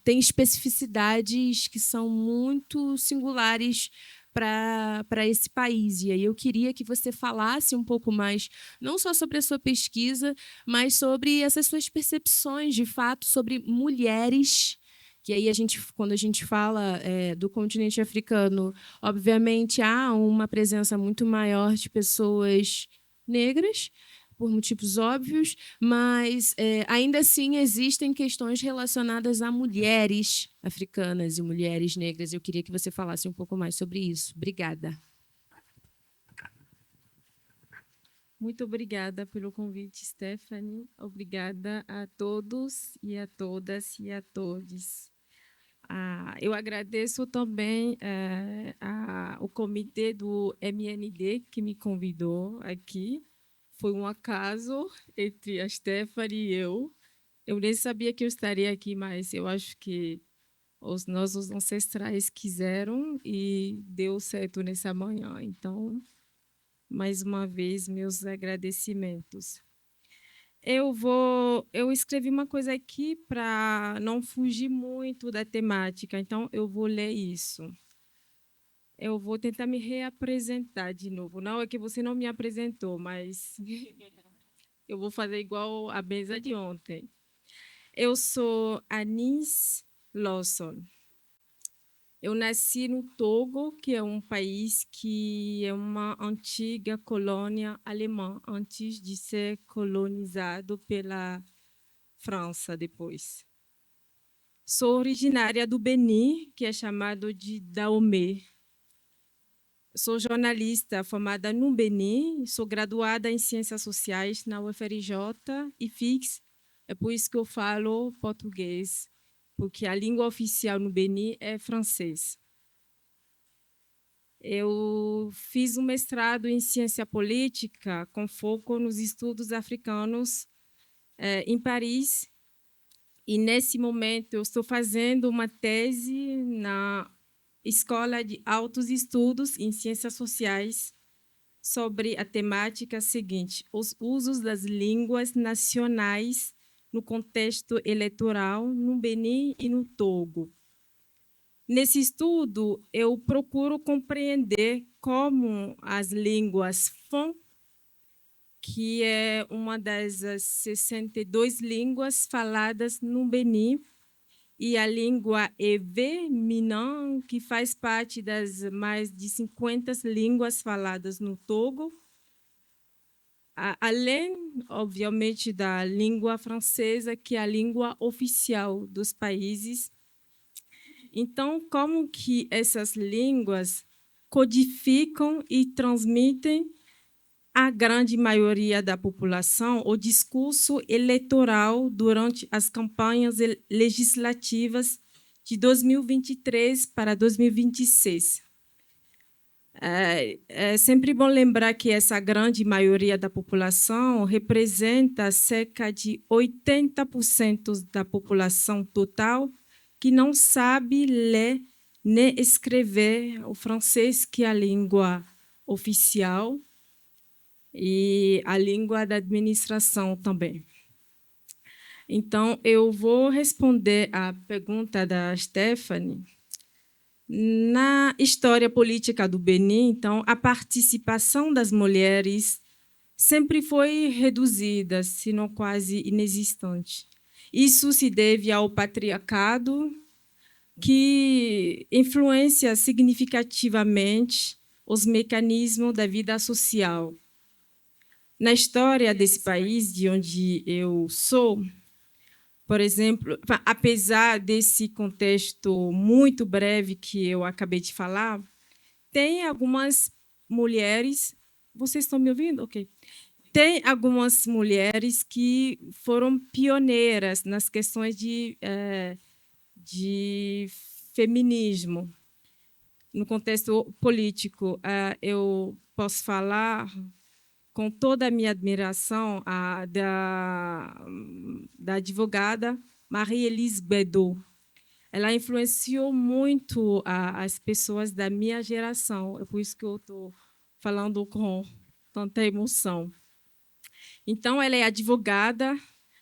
tem especificidades que são muito singulares para esse país. E aí eu queria que você falasse um pouco mais, não só sobre a sua pesquisa, mas sobre essas suas percepções, de fato, sobre mulheres. Que aí, quando a gente fala do continente africano, obviamente há uma presença muito maior de pessoas negras, por motivos óbvios, mas ainda assim existem questões relacionadas a mulheres africanas e mulheres negras. Eu queria que você falasse um pouco mais sobre isso. Obrigada. Muito obrigada pelo convite, Stephanie. Obrigada a todos e a todas e a todos. Eu agradeço também ao comitê do MND que me convidou aqui. Foi um acaso entre a Stephanie e eu. Eu nem sabia que eu estaria aqui, mas eu acho que os nossos ancestrais quiseram e deu certo nessa manhã. Então, mais uma vez, meus agradecimentos. Eu escrevi uma coisa aqui para não fugir muito da temática, então eu vou ler isso. Eu vou tentar me reapresentar de novo. Não é que você não me apresentou, mas eu vou fazer igual a mesa de ontem. Eu sou Anis Lawson. Eu nasci no Togo, que é um país que é uma antiga colônia alemã, antes de ser colonizado pela França depois. Sou originária do Benin, que é chamado de Dahomey. Sou jornalista formada no Benin, sou graduada em Ciências Sociais na UFRJ e fiz, é por isso que eu falo português, porque a língua oficial no Benin é francês. Eu fiz um mestrado em Ciência Política com foco nos estudos africanos em Paris, e nesse momento eu estou fazendo uma tese na Escola de Altos Estudos em Ciências Sociais sobre a temática seguinte: os usos das línguas nacionais no contexto eleitoral no Benin e no Togo. Nesse estudo, eu procuro compreender como as línguas Fon, que é uma das 62 línguas faladas no Benin, e a língua Ewe Minan, que faz parte das mais de 50 línguas faladas no Togo, além, obviamente, da língua francesa, que é a língua oficial dos países. Então, como que essas línguas codificam e transmitem à grande maioria da população o discurso eleitoral durante as campanhas legislativas de 2023 para 2026. É sempre bom lembrar que essa grande maioria da população representa cerca de 80% da população total que não sabe ler nem escrever o francês, que é a língua oficial, e a língua da administração também. Então, eu vou responder à pergunta da Stephanie. Na história política do Benin, então, a participação das mulheres sempre foi reduzida, se não quase inexistente. Isso se deve ao patriarcado, que influencia significativamente os mecanismos da vida social. Na história desse país, de onde eu sou, por exemplo, apesar desse contexto muito breve que eu acabei de falar, tem algumas mulheres. Vocês estão me ouvindo? Ok. Tem algumas mulheres que foram pioneiras nas questões de feminismo. No contexto político, eu posso falar com toda a minha admiração da advogada Marie-Élise Bedeau. Ela influenciou muito as pessoas da minha geração, é por isso que eu estou falando com tanta emoção. Então, ela é advogada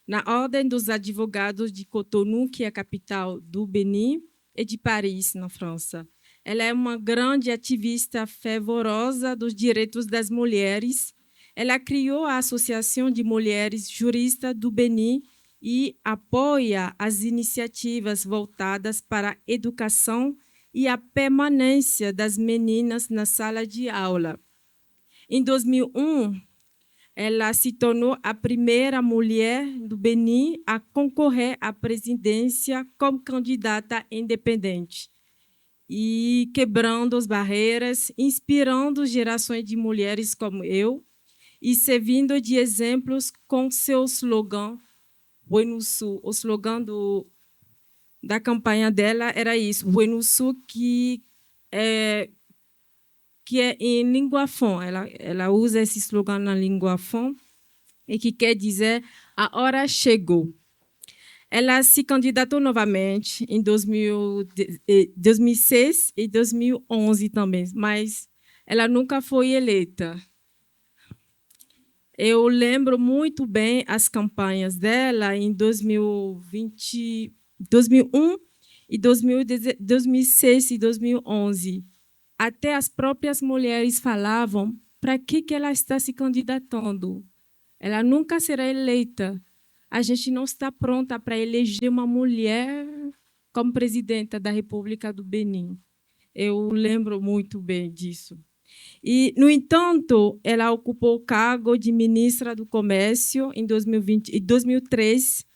na Ordem dos Advogados de Cotonou, que é a capital do Benin, e de Paris, na França. Ela é uma grande ativista fervorosa dos direitos das mulheres. Ela criou a Associação de Mulheres Juristas do Benin e apoia as iniciativas voltadas para a educação e a permanência das meninas na sala de aula. Em 2001, ela se tornou a primeira mulher do Benin a concorrer à presidência como candidata independente e quebrando as barreiras, inspirando gerações de mulheres como eu e servindo de exemplos com seu slogan Buenusu. O slogan da campanha dela era isso, Buenusu, que é em língua fon. Ela usa esse slogan na língua fon e que quer dizer a hora chegou. Ela se candidatou novamente em 2006 e 2011 também, mas ela nunca foi eleita. Eu lembro muito bem as campanhas dela em 2020, 2001 e 2006 e 2011. Até as próprias mulheres falavam para que ela está se candidatando. Ela nunca será eleita. A gente não está pronta para eleger uma mulher como presidenta da República do Benin. Eu lembro muito bem disso. E, no entanto, ela ocupou o cargo de ministra do Comércio em 2003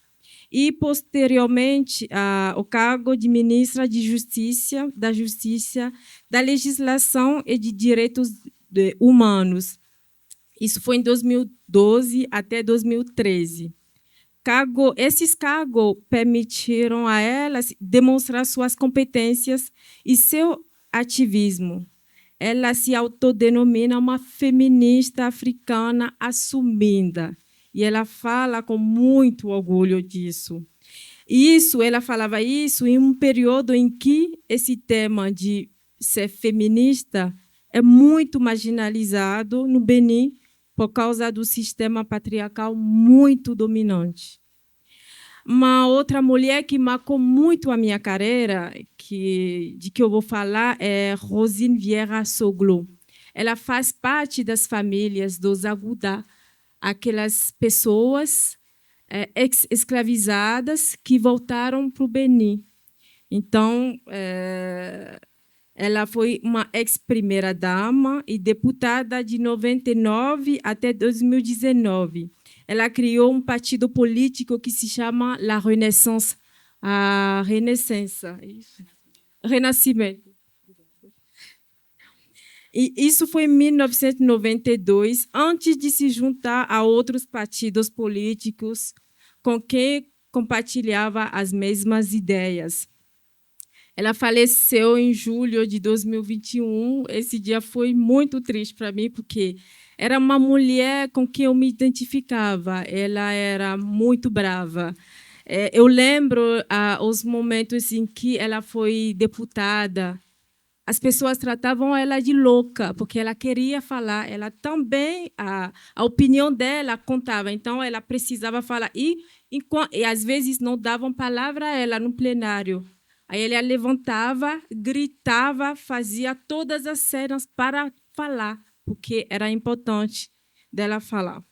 e, posteriormente, o cargo de ministra de Justiça, da Legislação e de Direitos Humanos. Isso foi em 2012 até 2013. Esses cargos permitiram a ela demonstrar suas competências e seu ativismo. Ela se autodenomina uma feminista africana assumida. E ela fala com muito orgulho disso. Ela falava isso em um período em que esse tema de ser feminista é muito marginalizado no Benin por causa do sistema patriarcal muito dominante. Uma outra mulher que marcou muito a minha carreira, de que eu vou falar, é Rosine Vieira Soglo. Ela faz parte das famílias dos Agudá, aquelas pessoas escravizadas que voltaram para o Benin. Então, ela foi uma ex-primeira-dama e deputada de 99 até 2019. Ela criou um partido político que se chama La Renaissance, a Renascença, Renascimento. E isso foi em 1992, antes de se juntar a outros partidos políticos com quem compartilhava as mesmas ideias. Ela faleceu em julho de 2021. Esse dia foi muito triste para mim, porque era uma mulher com quem eu me identificava. Ela era muito brava. Eu lembro os momentos em que ela foi deputada. As pessoas tratavam ela de louca, porque ela queria falar. Ela também, a opinião dela contava. Então, ela precisava falar. E às vezes, não davam palavra a ela no plenário. Aí ela levantava, gritava, fazia todas as cenas para falar, porque era importante dela falar.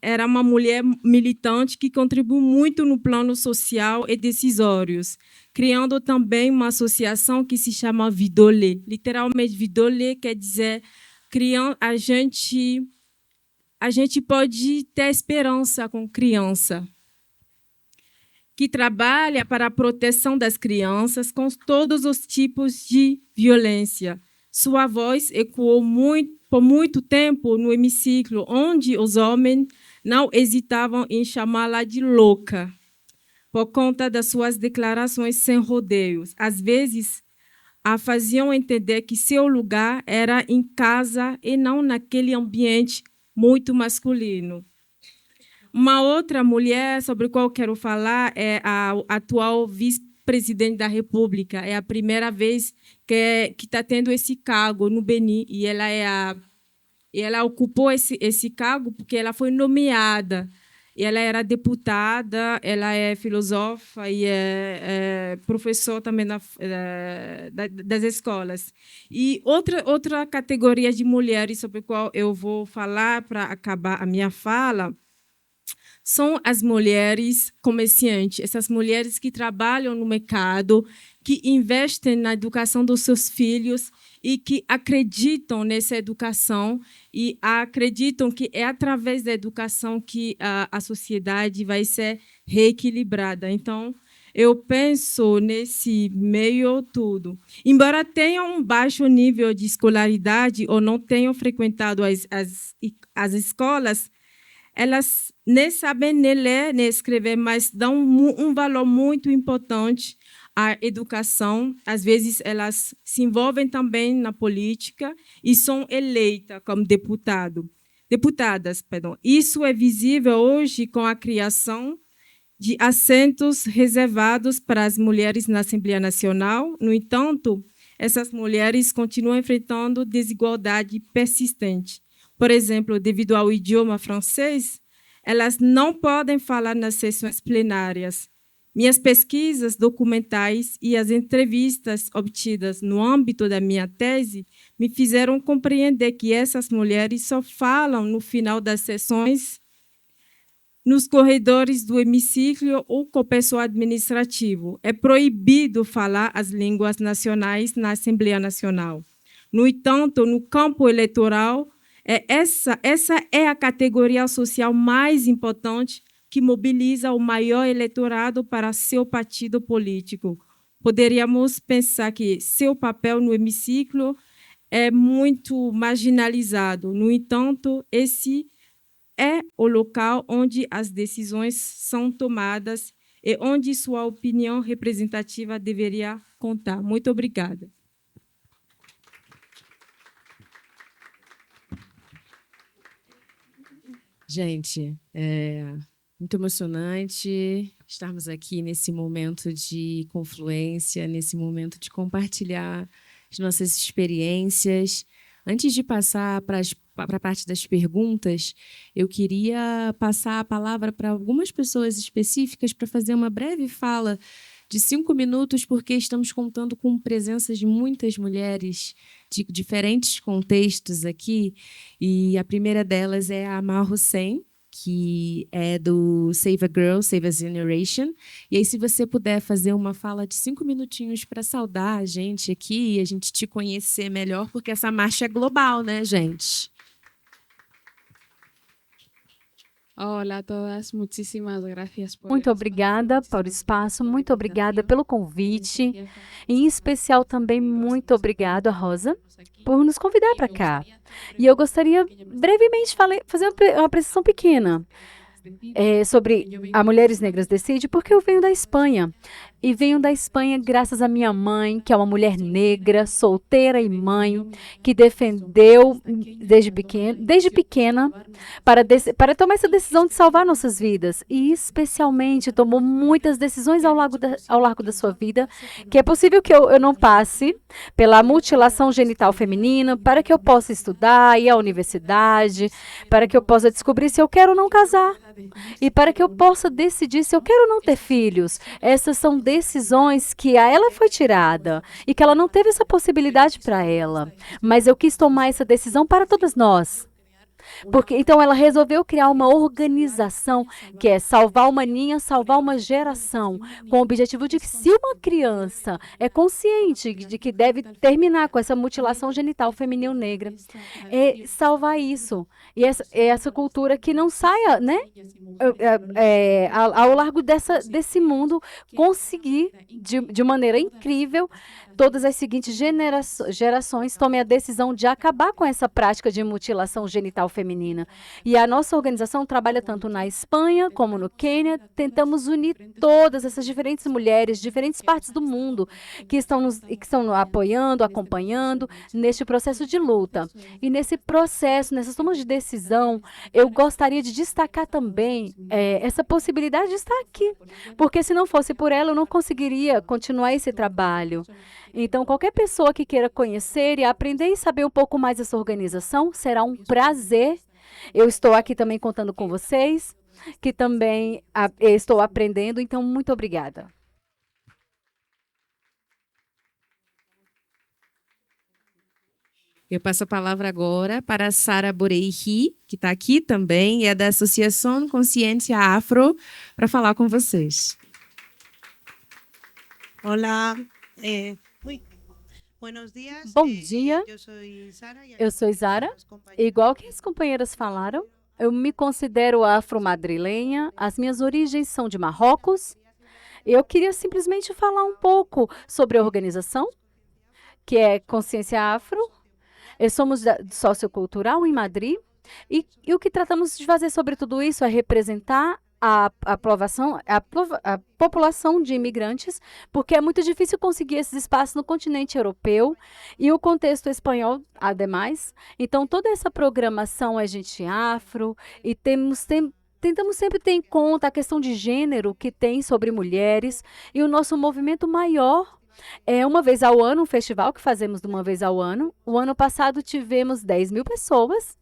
era uma mulher militante que contribuiu muito no plano social e decisórios, criando também uma associação que se chama Vidolé. Literalmente, Vidolé quer dizer a gente pode ter esperança com criança, que trabalha para a proteção das crianças com todos os tipos de violência. Sua voz ecoou por muito tempo no hemiciclo, onde os homens não hesitavam em chamá-la de louca, por conta das suas declarações sem rodeios. Às vezes, a faziam entender que seu lugar era em casa e não naquele ambiente muito masculino. Uma outra mulher sobre a qual quero falar é a atual vice-presidente da República. É a primeira vez que está tendo esse cargo no Benin, e ela ocupou esse cargo porque ela foi nomeada. Ela era deputada, ela é filósofa e é professora também das escolas. E outra categoria de mulheres sobre a qual eu vou falar para acabar a minha fala são as mulheres comerciantes, essas mulheres que trabalham no mercado, que investem na educação dos seus filhos e que acreditam nessa educação e acreditam que é através da educação que a sociedade vai ser reequilibrada. Então, eu penso nesse meio tudo. Embora tenham um baixo nível de escolaridade ou não tenham frequentado as escolas, elas nem sabem nem ler, nem escrever, mas dão um valor muito importante à educação. Às vezes, elas se envolvem também na política e são eleitas como deputadas. Isso é visível hoje com a criação de assentos reservados para as mulheres na Assembleia Nacional. No entanto, essas mulheres continuam enfrentando desigualdade persistente. Por exemplo, devido ao idioma francês, elas não podem falar nas sessões plenárias. Minhas pesquisas documentais e as entrevistas obtidas no âmbito da minha tese me fizeram compreender que essas mulheres só falam no final das sessões, nos corredores do hemiciclo ou com o pessoal administrativo. É proibido falar as línguas nacionais na Assembleia Nacional. No entanto, no campo eleitoral, essa é a categoria social mais importante que mobiliza o maior eleitorado para seu partido político. Poderíamos pensar que seu papel no hemiciclo é muito marginalizado. No entanto, esse é o local onde as decisões são tomadas e onde sua opinião representativa deveria contar. Muito obrigada. Gente, muito emocionante estarmos aqui nesse momento de confluência, nesse momento de compartilhar as nossas experiências. Antes de passar para a parte das perguntas, eu queria passar a palavra para algumas pessoas específicas para fazer uma breve fala de 5 minutos, porque estamos contando com presenças de muitas mulheres de diferentes contextos aqui, e a primeira delas é a Amal Hussein, que é do Save a Girl, Save a Generation. E aí, se você puder fazer uma fala de 5 minutinhos para saudar a gente aqui e a gente te conhecer melhor, porque essa marcha é global, né, gente? Olá a todas, muchísimas gracias por Muito obrigada por espaço, muito obrigada pelo convite. Em especial também muito obrigada, Rosa, por nos convidar para cá. E eu gostaria brevemente fazer uma apresentação pequena sobre a Mulheres Negras Decide, porque eu venho da Espanha. E venho da Espanha graças à minha mãe, que é uma mulher negra, solteira e mãe, que defendeu desde pequena para tomar essa decisão de salvar nossas vidas. E especialmente tomou muitas decisões ao largo da sua vida, que é possível que eu não passe pela mutilação genital feminina, para que eu possa estudar, ir à universidade, para que eu possa descobrir se eu quero ou não casar. E para que eu possa decidir se eu quero ou não ter filhos. Essas são decisões que a ela foi tirada e que ela não teve essa possibilidade para ela. Mas eu quis tomar essa decisão para todas nós. Porque então ela resolveu criar uma organização que é salvar uma linha, salvar uma geração, com o objetivo de que se uma criança é consciente de que deve terminar com essa mutilação genital feminil negra, é salvar isso. E essa cultura que não saia, né, ao largo desse mundo, conseguir de maneira incrível todas as seguintes gerações tomem a decisão de acabar com essa prática de mutilação genital feminina. E a nossa organização trabalha tanto na Espanha como no Quênia. Tentamos unir todas essas diferentes mulheres, diferentes partes do mundo que estão apoiando, acompanhando neste processo de luta. E nesse processo, nessas tomas de decisão, eu gostaria de destacar também essa possibilidade de estar aqui, porque se não fosse por ela, eu não conseguiria continuar esse trabalho. Então, qualquer pessoa que queira conhecer e aprender e saber um pouco mais dessa organização, será um prazer. Eu estou aqui também contando com vocês, que também estou aprendendo, então muito obrigada. Eu passo a palavra agora para a Sara Boreihi, que está aqui também, e é da Associação Consciência Afro, para falar com vocês. Olá, buenos días. Bom dia, eu sou Zara. Igual que as companheiras falaram, eu me considero afro-madrilenha, as minhas origens são de Marrocos. Eu queria simplesmente falar um pouco sobre a organização, que é Consciência Afro. Somos sociocultural em Madrid, e o que tratamos de fazer sobre tudo isso é representar a população de imigrantes, porque é muito difícil conseguir esses espaços no continente europeu e o contexto espanhol, ademais. Então, toda essa programação é gente afro e tentamos sempre ter em conta a questão de gênero que tem sobre mulheres, e o nosso movimento maior é uma vez ao ano, um festival que fazemos de uma vez ao ano. O ano passado tivemos 10.000 pessoas.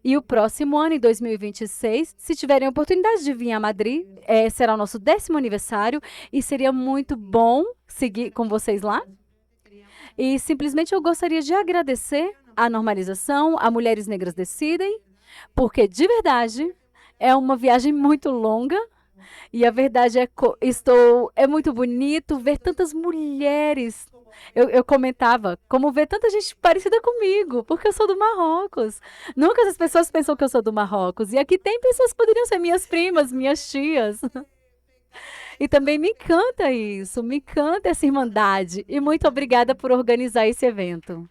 E o próximo ano, em 2026, se tiverem a oportunidade de vir a Madrid, será o nosso 10º aniversário e seria muito bom seguir com vocês lá. E simplesmente eu gostaria de agradecer a normalização, a Mulheres Negras Decidem, porque de verdade é uma viagem muito longa. E a verdade é muito bonito ver tantas mulheres. Eu comentava como ver tanta gente parecida comigo, porque eu sou do Marrocos. Nunca as pessoas pensam que eu sou do Marrocos. E aqui tem pessoas que poderiam ser minhas primas, minhas tias. E também me encanta isso, me encanta essa irmandade. E muito obrigada por organizar esse evento.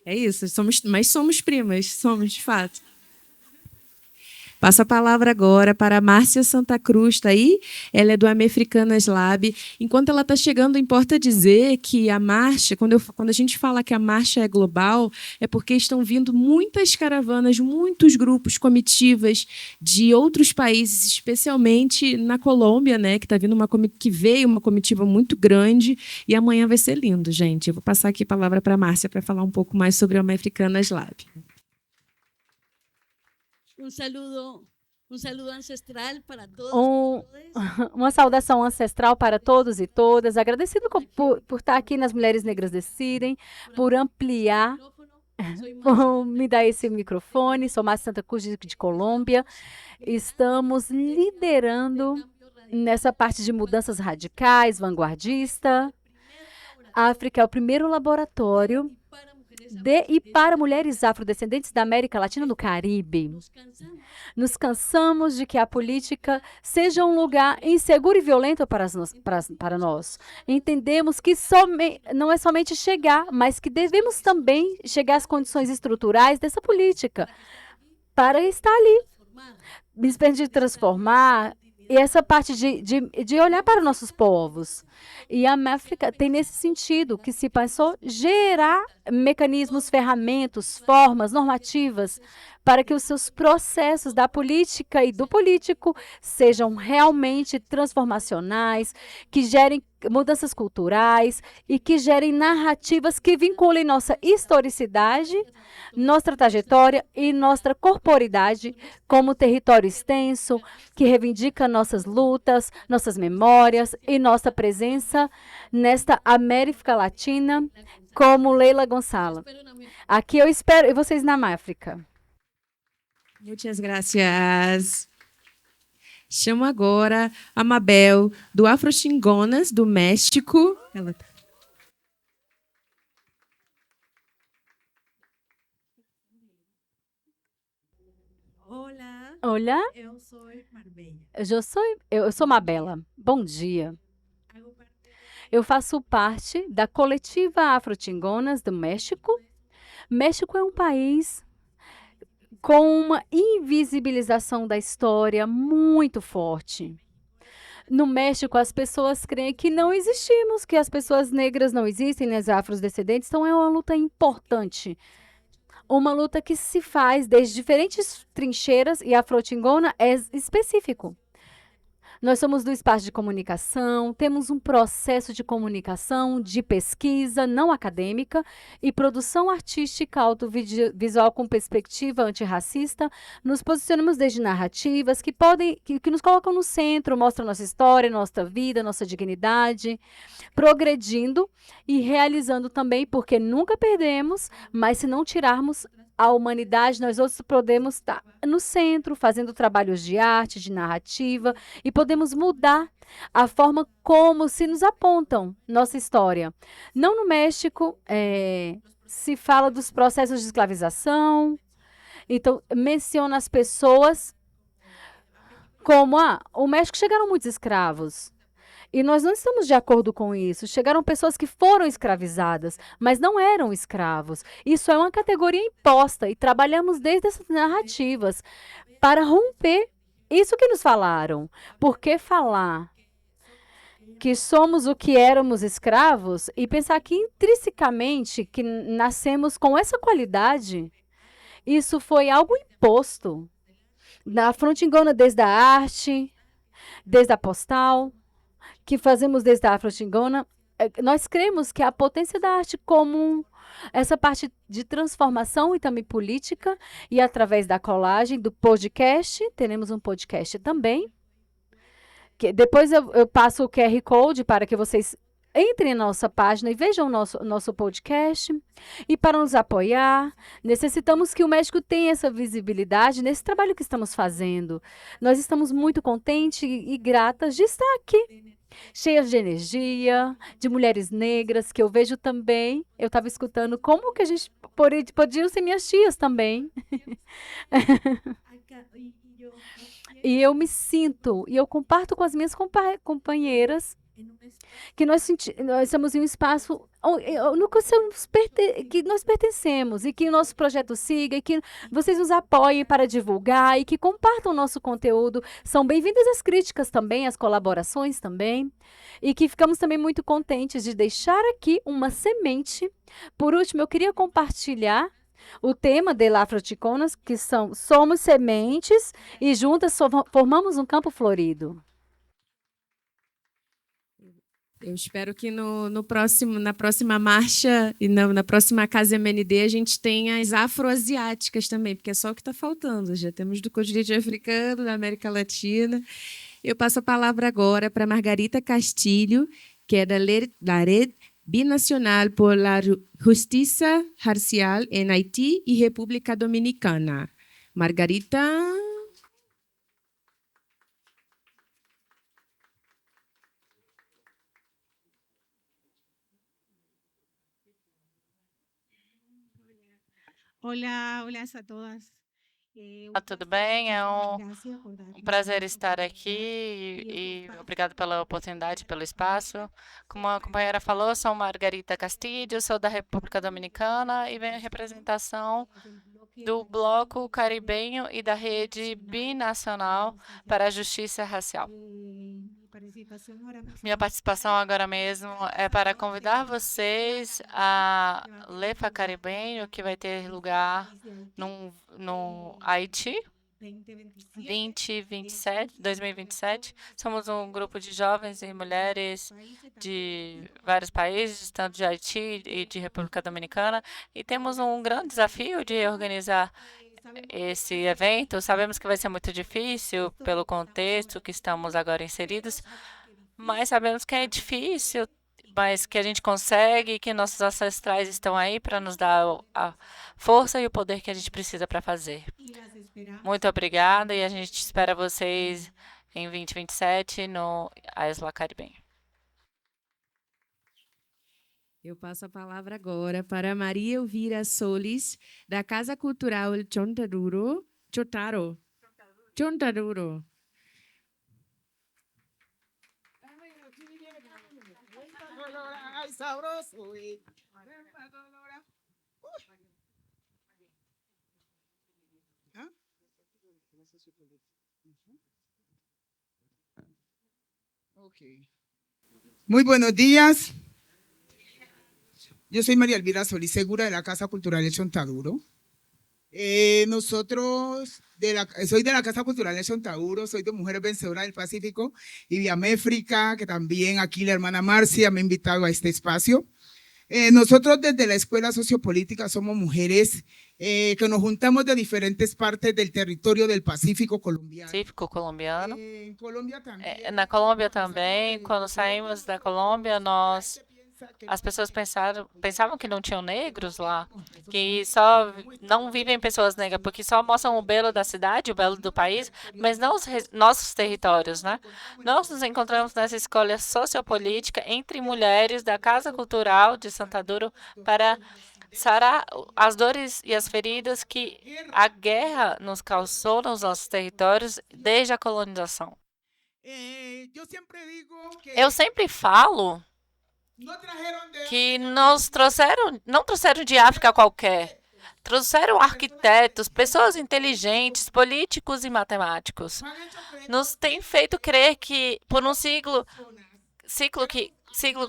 É isso, mas somos primas, somos de fato. Passo a palavra agora para a Márcia Santa Cruz, está aí? Ela é do Americanas Lab. Enquanto ela está chegando, importa dizer que a marcha, quando a gente fala que a marcha é global, é porque estão vindo muitas caravanas, muitos grupos, comitivas de outros países, especialmente na Colômbia, né, que veio uma comitiva muito grande, e amanhã vai ser lindo, gente. Eu vou passar aqui a palavra para a Márcia para falar um pouco mais sobre o Americanas Lab. Um saludo ancestral para todos. Uma saudação ancestral para todos e todas. Agradecido por estar aqui nas Mulheres Negras Decidem, por ampliar, por me dar esse microfone. Sou Márcia Santa Cruz de Colômbia. Estamos liderando nessa parte de mudanças radicais, vanguardista. A África é o primeiro laboratório de e para mulheres afrodescendentes da América Latina e do Caribe. Nos cansamos de que a política seja um lugar inseguro e violento para nós. Entendemos que não é somente chegar, mas que devemos também chegar às condições estruturais dessa política para estar ali. Me permite transformar. E essa parte de olhar para nossos povos. E a África tem nesse sentido, que se pensou gerar mecanismos, ferramentas, formas, normativas, para que os seus processos da política e do político sejam realmente transformacionais, que gerem mudanças culturais e que gerem narrativas que vinculem nossa historicidade, nossa trajetória e nossa corporidade como território extenso, que reivindica nossas lutas, nossas memórias e nossa presença nesta América Latina como Leila Gonçalo. Aqui eu espero, e vocês na África. Muitas gracias. Chamo agora a Mabel, do Afrochingonas, do México. Olá, Olá, eu sou Marbella. eu sou Mabela. Bom dia. Hago parte Eu faço parte da coletiva Afrotingonas do México. México é um país com uma invisibilização da história muito forte. No México, as pessoas creem que não existimos, que as pessoas negras não existem, né, as afrodescendentes. Então, é uma luta importante. Uma luta que se faz desde diferentes trincheiras e a Afrotingona é específico. Nós somos do espaço de comunicação, temos um processo de comunicação, de pesquisa não acadêmica e produção artística audiovisual com perspectiva antirracista. Nos posicionamos desde narrativas que nos colocam no centro, mostram nossa história, nossa vida, nossa dignidade, progredindo e realizando também, porque nunca perdemos, mas se não tirarmos a humanidade, nós outros podemos estar no centro, fazendo trabalhos de arte, de narrativa, e podemos mudar a forma como se nos apontam nossa história. Não no México, se fala dos processos de escravização, então menciona as pessoas como, o México chegaram muitos escravos. E nós não estamos de acordo com isso. Chegaram pessoas que foram escravizadas, mas não eram escravos. Isso é uma categoria imposta e trabalhamos desde essas narrativas para romper isso que nos falaram. Por que falar que somos o que éramos escravos e pensar que intrinsecamente que nascemos com essa qualidade? Isso foi algo imposto. Na Afrotingona, desde a arte, desde a postal, que fazemos desde a Afrotingona, nós cremos que a potência da arte como essa parte de transformação e também política, e através da colagem, do podcast, teremos um podcast também, que depois eu passo o QR Code para que vocês entrem na nossa página e vejam o nosso podcast. E para nos apoiar, necessitamos que o México tenha essa visibilidade nesse trabalho que estamos fazendo. Nós estamos muito contentes e gratas de estar aqui, cheias de energia, de mulheres negras, que eu vejo também. Eu estava escutando como que a gente podiam ser minhas tias também. acá y yo E eu me sinto, e eu comparto com as minhas companheiras, en un espacio que nós estamos em um espaço no que nós pertencemos, e que o nosso projeto siga, e que vocês nos apoiem para divulgar, e que compartam o nosso conteúdo. São bem-vindas as críticas também, as colaborações também, e que ficamos também muito contentes de deixar aqui uma semente. Por último, eu queria compartilhar o tema de Afroticonas, que somos sementes e juntas formamos um campo florido. Eu espero que na próxima marcha e na próxima Casa MND a gente tenha as afroasiáticas também, porque é só o que está faltando. Já temos do continente africano, da América Latina. Eu passo a palavra agora para Margarita Castilho, que é da Rede Binacional por la Justiça Racial em Haití e República Dominicana. Margarita. Hola, hola a todas. Tudo bem? É Gracias por darnos um prazer esta estar oportunidad. aqui e obrigado pela oportunidade, pelo espaço. Como a companheira falou, sou Margarita Castilho, sou da República Dominicana e venho em representação do Bloco Caribenho e da Rede Binacional para a Justiça Racial. Minha participação agora mesmo é para convidar vocês a Lefa Caribenho, que vai ter lugar no Haiti, 2027. Somos um grupo de jovens e mulheres de vários países, tanto de Haiti e de República Dominicana, e temos um grande desafio de organizar esse evento. Sabemos que vai ser muito difícil pelo contexto que estamos agora inseridos, mas sabemos que é difícil mas que a gente consegue, que nossos ancestrais estão aí para nos dar a força e o poder que a gente precisa para fazer. Muito obrigada e a gente espera vocês em 2027 no Isla Caribenha. Eu passo a palavra agora para Maria Elvira Solis, da Casa Cultural Chontaduro. Ay, sabroso. ¿Ah? Ok. Muy buenos días. Yo soy María Elvira Solís Segura de la Casa Cultural El Chontaduro. Soy de la Casa Cultural El Chontaduro, soy de Mujeres Vencedoras del Pacífico y de Améfrica, que también aquí la hermana Marcia me ha invitado a este espacio. Nosotros desde la Escuela Sociopolítica somos mujeres que nos juntamos de diferentes partes del territorio del Pacífico colombiano. Pacífico colombiano. Colômbia também. Na Colômbia também, quando saímos da Colômbia, as pessoas pensavam que não tinham negros lá, que só não vivem pessoas negras, porque só mostram o belo da cidade, o belo do país, mas não os nossos territórios, né? Nós nos encontramos nessa escolha sociopolítica entre mulheres da Casa Cultural de Chontaduro para sarar as dores e as feridas que a guerra nos causou nos nossos territórios desde a colonização. Eu sempre falo que não trouxeram de África qualquer. Trouxeram arquitetos, pessoas inteligentes, políticos e matemáticos. Nos tem feito crer que por um ciclo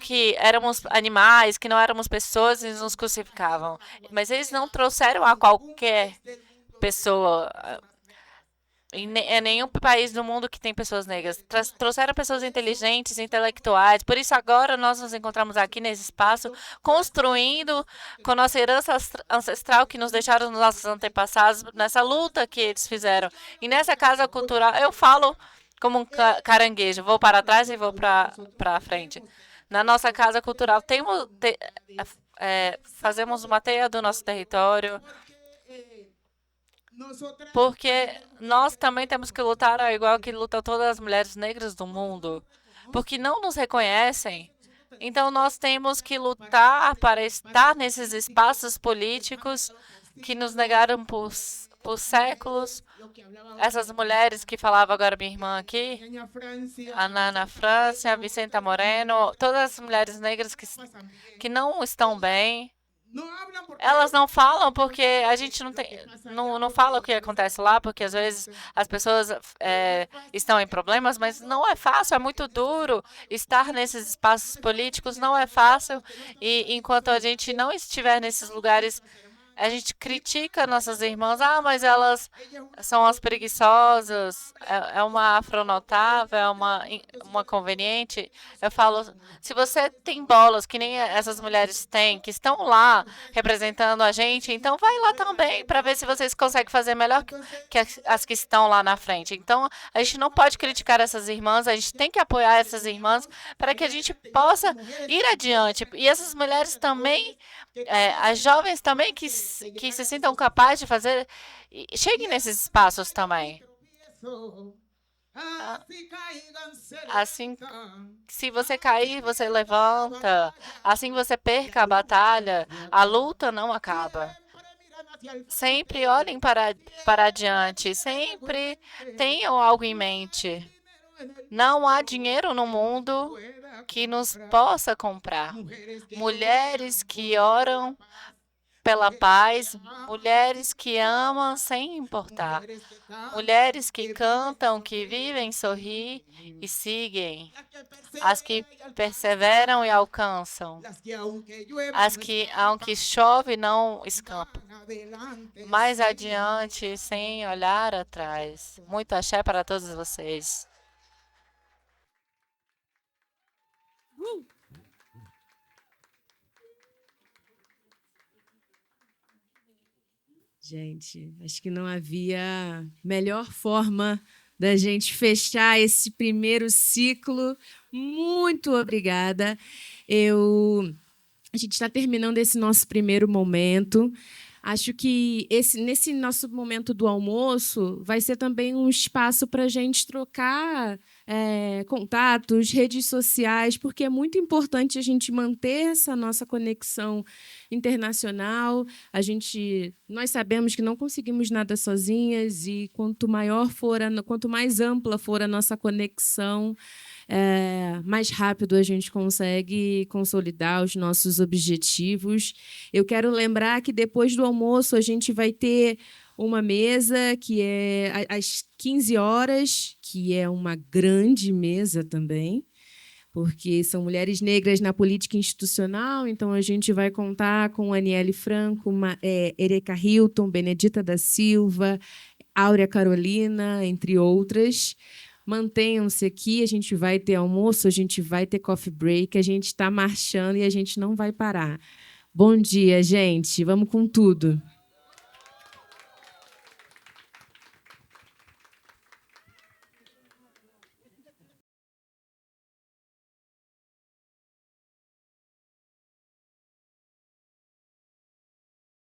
que éramos animais, que não éramos pessoas, eles nos crucificavam. Mas eles não trouxeram a qualquer pessoa. Em nenhum país do mundo que tem pessoas negras. Trouxeram pessoas inteligentes, intelectuais. Por isso, agora, nós nos encontramos aqui nesse espaço, construindo com nossa herança ancestral que nos deixaram os nossos antepassados, nessa luta que eles fizeram. E nessa casa cultural, eu falo como um caranguejo. Vou para trás e vou para frente. Na nossa casa cultural, fazemos uma teia do nosso território, porque nós também temos que lutar igual que lutam todas as mulheres negras do mundo, porque não nos reconhecem. Então, nós temos que lutar para estar nesses espaços políticos que nos negaram por séculos. Essas mulheres que falava agora minha irmã aqui, a Nana França, a Vicenta Moreno, todas as mulheres negras que não estão bem, elas não falam porque a gente não fala o que acontece lá, porque às vezes as pessoas estão em problemas, mas não é fácil, é muito duro estar nesses espaços políticos, não é fácil, e enquanto a gente não estiver nesses lugares, a gente critica nossas irmãs, mas elas são as preguiçosas, é uma afronotável, é uma conveniente. Eu falo, se você tem bolas que nem essas mulheres têm, que estão lá representando a gente, então vai lá também para ver se vocês conseguem fazer melhor que as que estão lá na frente. Então, a gente não pode criticar essas irmãs, a gente tem que apoiar essas irmãs para que a gente possa ir adiante. E essas mulheres também, as jovens também que se sintam capazes de fazer, cheguem nesses espaços também. Assim, se você cair, você levanta. Assim você perca a batalha, a luta não acaba. Sempre olhem para adiante, sempre tenham algo em mente. Não há dinheiro no mundo que nos possa comprar. Mulheres que oram pela paz, mulheres que amam sem importar, mulheres que cantam, que vivem, sorrir e seguem, as que perseveram e alcançam, as que, aunque chove, não escapam, mais adiante, sem olhar atrás. Muito axé para todos vocês. Gente, acho que não havia melhor forma da gente fechar esse primeiro ciclo. Muito obrigada. A gente está terminando esse nosso primeiro momento. Acho que nesse nosso momento do almoço vai ser também um espaço para a gente trocar contatos, redes sociais, porque é muito importante a gente manter essa nossa conexão internacional. Nós sabemos que não conseguimos nada sozinhas e quanto mais ampla for a nossa conexão, mais rápido a gente consegue consolidar os nossos objetivos. Eu quero lembrar que depois do almoço a gente vai ter uma mesa que é às 15 horas, que é uma grande mesa também, porque são mulheres negras na política institucional, então a gente vai contar com Aniele Franco, Erika Hilton, Benedita da Silva, Áurea Carolina, entre outras. Mantenham-se aqui, a gente vai ter almoço, a gente vai ter coffee break, a gente está marchando e a gente não vai parar. Bom dia, gente. Vamos com tudo.